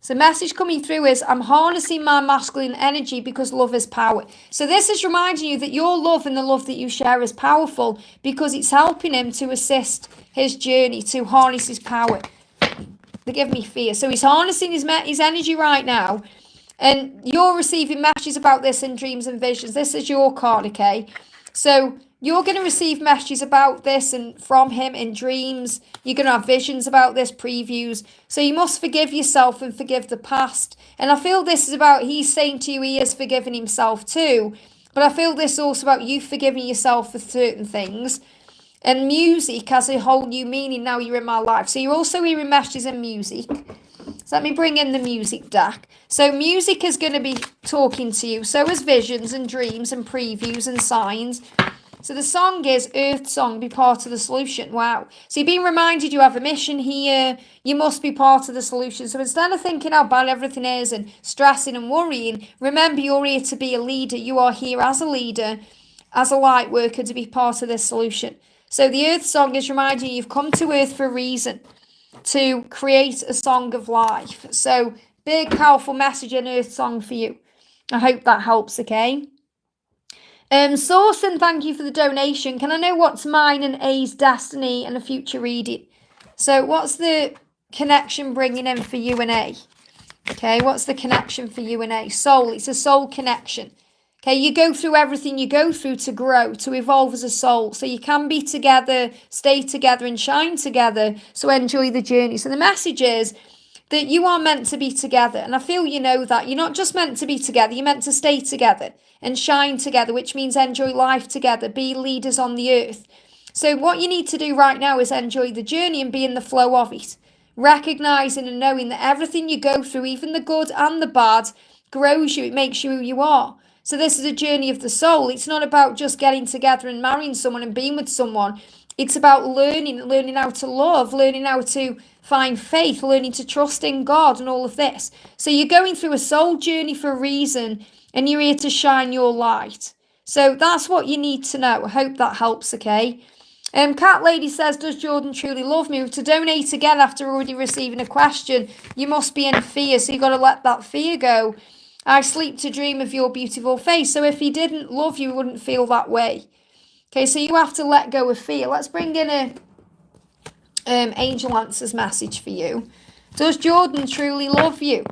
So message coming through is, I'm harnessing my masculine energy because love is power. So this is reminding you that your love and the love that you share is powerful because it's helping him to assist his journey, to harness his power. They give me fear. So he's harnessing his energy right now. And you're receiving messages about this in dreams and visions. This is your card, okay? So You're going to receive messages about this and from him in dreams. You're going to have visions about this, previews. So you must forgive yourself and forgive the past. And I feel this is about, he's saying to you he has forgiven himself too. But I feel this is also about you forgiving yourself for certain things. And music has a whole new meaning now you're in my life. So you're also hearing messages in music. So let me bring in the music deck. So music is going to be talking to you. So is visions and dreams and previews and signs. So the song is Earth Song, be part of the solution. Wow. So you're being reminded you have a mission here. You must be part of the solution. So instead of thinking how bad everything is and stressing and worrying, remember you're here to be a leader. You are here as a leader, as a light worker to be part of this solution. So the Earth Song is reminding you you've come to Earth for a reason, to create a song of life. So big, powerful message in Earth Song for you. I hope that helps, okay? Saucin, thank you for the donation. Can I know what's mine and A's destiny and a future reading? So what's the connection bringing in for you and A? Okay, what's the connection for you and A? Soul, it's a soul connection. Okay, you go through everything you go through to grow, to evolve as a soul. So you can be together, stay together and shine together. So enjoy the journey. So the message is that you are meant to be together. And I feel you know that. You're not just meant to be together, you're meant to stay together and shine together, which means enjoy life together, be leaders on the earth. So what you need to do right now is enjoy the journey and be in the flow of it. Recognizing and knowing that everything you go through, even the good and the bad, grows you, it makes you who you are. So this is a journey of the soul. It's not about just getting together and marrying someone and being with someone. It's about learning how to love, learning how to find faith, learning to trust in God and all of this. So you're going through a soul journey for a reason and you're here to shine your light. So that's what you need to know. I hope that helps, okay? Cat Lady says, does Jordan truly love me? To donate again after already receiving a question, you must be in fear, so you've got to let that fear go. I sleep to dream of your beautiful face. So if he didn't love you, he wouldn't feel that way. Okay, so you have to let go of fear. Let's bring in a Angel Answers message for you. Does Jordan truly love you?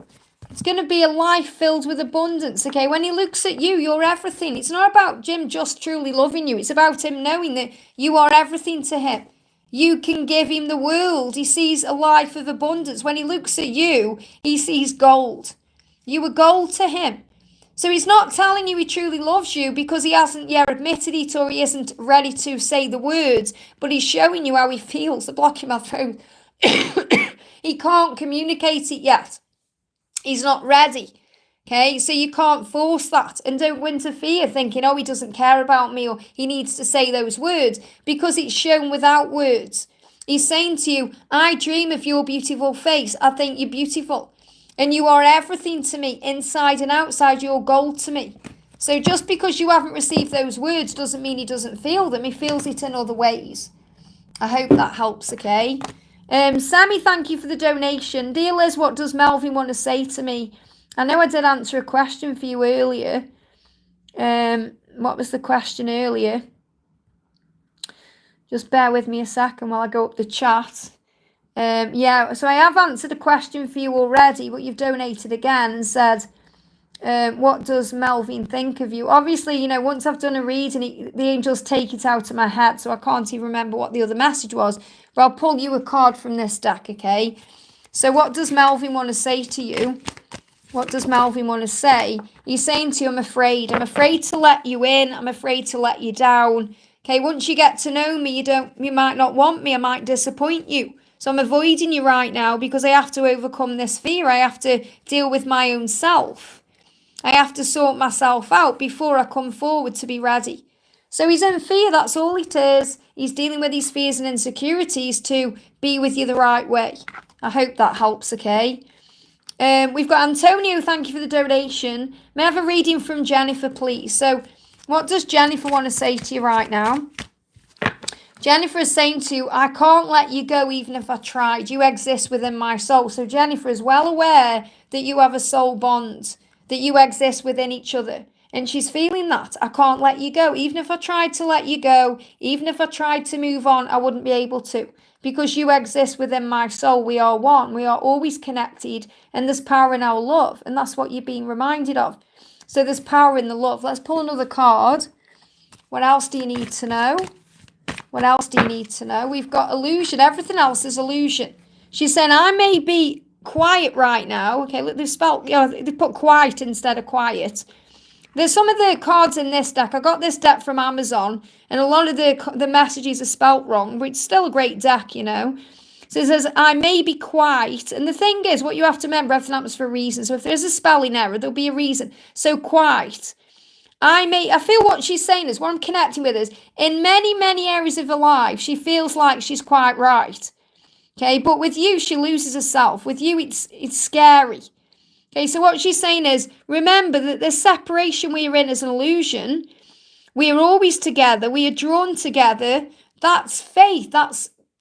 It's going to be a life filled with abundance, okay? When he looks at you, you're everything. It's not about Jim just truly loving you. It's about him knowing that you are everything to him. You can give him the world. He sees a life of abundance. When he looks at you, he sees gold. You are gold to him. So he's not telling you he truly loves you because he hasn't yet admitted it or he isn't ready to say the words, but he's showing you how he feels. The block in my throat. He can't communicate it yet. He's not ready. Okay, so you can't force that. And don't go into fear thinking, oh, he doesn't care about me or he needs to say those words, because it's shown without words. He's saying to you, I dream of your beautiful face. I think you're beautiful. And you are everything to me, inside and outside. You're gold to me. So just because you haven't received those words doesn't mean he doesn't feel them. He feels it in other ways. I hope that helps, okay? Sammy, thank you for the donation. Dear Liz, what does Melvin want to say to me? I know I did answer a question for you earlier. What was the question earlier? Just bear with me a second while I go up the chat. Yeah, so I have answered a question for you already, but you've donated again and said, what does Melvin think of you? Obviously, you know, once I've done a reading, the angels take it out of my head, so I can't even remember what the other message was. But I'll pull you a card from this deck, okay? So what does Melvin want to say to you? What does Melvin want to say? He's saying to you, I'm afraid. I'm afraid to let you in. I'm afraid to let you down. Okay, once you get to know me, you might not want me. I might disappoint you. So I'm avoiding you right now because I have to overcome this fear. I have to deal with my own self. I have to sort myself out before I come forward to be ready. So he's in fear, that's all it is. He's dealing with his fears and insecurities to be with you the right way. I hope that helps, okay? We've got Antonio, thank you for the donation. May I have a reading from Jennifer, please? So what does Jennifer want to say to you right now? Jennifer is saying to you, I can't let you go even if I tried. You exist within my soul. So Jennifer is well aware that you have a soul bond, that you exist within each other. And she's feeling that. I can't let you go. Even if I tried to let you go, even if I tried to move on, I wouldn't be able to. Because you exist within my soul. We are one. We are always connected. And there's power in our love. And that's what you're being reminded of. So there's power in the love. Let's pull another card. What else do you need to know? What else do you need to know? We've got illusion. Everything else is illusion. She's saying, I may be quiet right now. Okay, look, they've spelled, they put quiet instead of quiet. There's some of the cards in this deck. I got this deck from Amazon, and a lot of the messages are spelt wrong, but it's still a great deck, you know. So it says, I may be quiet. And the thing is, what you have to remember, everything happens for a reason. So if there's a spelling error, there'll be a reason. So quiet. I feel what she's saying is, what I'm connecting with is, in many, many areas of her life, she feels like she's quite right. Okay, but with you, she loses herself. With you, it's scary. Okay, so what she's saying is, remember that the separation we are in is an illusion. We are always together. We are drawn together. That's faith.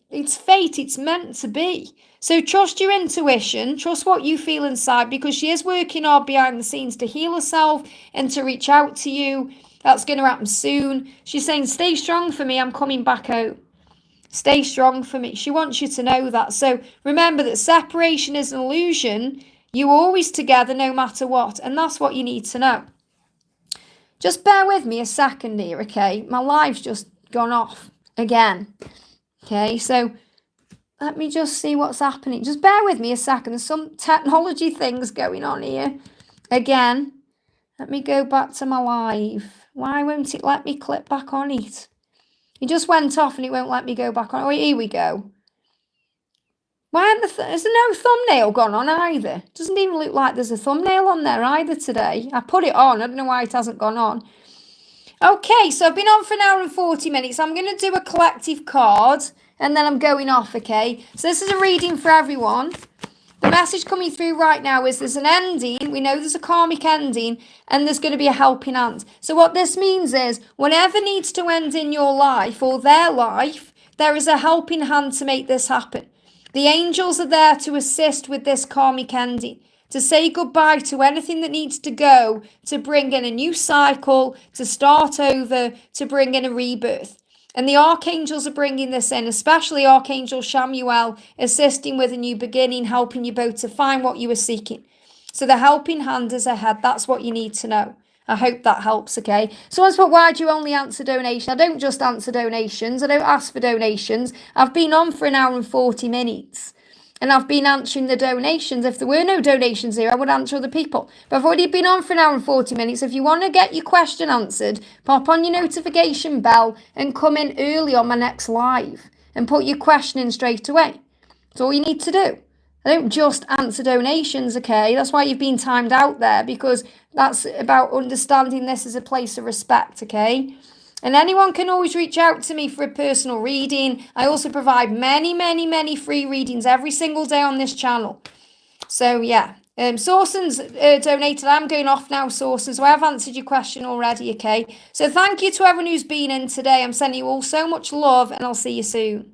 It's fate. It's meant to be. So trust your intuition. Trust what you feel inside, because she is working hard behind the scenes to heal herself and to reach out to you. That's going to happen soon. She's saying, stay strong for me. I'm coming back home. Stay strong for me. She wants you to know that. So remember that separation is an illusion. You're always together no matter what. And that's what you need to know. Just bear with me a second here, okay? My live's just gone off again. Okay, so let me just see what's happening. Just bear with me a second. There's some technology things going on here. Again, let me go back to my live. Why won't it let me click back on it? It just went off and it won't let me go back on. Oh, here we go. Why aren't is there no thumbnail gone on either? Doesn't even look like there's a thumbnail on there either today. I put it on. I don't know why it hasn't gone on. Okay, so I've been on for an hour and 40 minutes. I'm going to do a collective card and then I'm going off, okay? So this is a reading for everyone. The message coming through right now is there's an ending. We know there's a karmic ending and there's going to be a helping hand. So what this means is whatever needs to end in your life or their life, there is a helping hand to make this happen. The angels are there to assist with this karmic ending, to say goodbye to anything that needs to go, to bring in a new cycle, to start over, to bring in a rebirth. And the archangels are bringing this in, especially Archangel Chamuel, assisting with a new beginning, helping you both to find what you were seeking. So the helping hand is ahead. That's what you need to know. I hope that helps, okay? Someone's put, why do you only answer donations? I don't just answer donations. I don't ask for donations. I've been on for an hour and 40 minutes. And I've been answering the donations. If there were no donations here, I would answer other people. But I've already been on for an hour and 40 minutes. If you want to get your question answered, pop on your notification bell and come in early on my next live. And put your question in straight away. That's all you need to do. I don't just answer donations, okay? That's why you've been timed out there, because that's about understanding this as a place of respect, okay? And anyone can always reach out to me for a personal reading. I also provide many, many, many free readings every single day on this channel. So, yeah. Sorson's donated. I'm going off now, Sorson, so I have answered your question already, okay? So thank you to everyone who's been in today. I'm sending you all so much love, and I'll see you soon.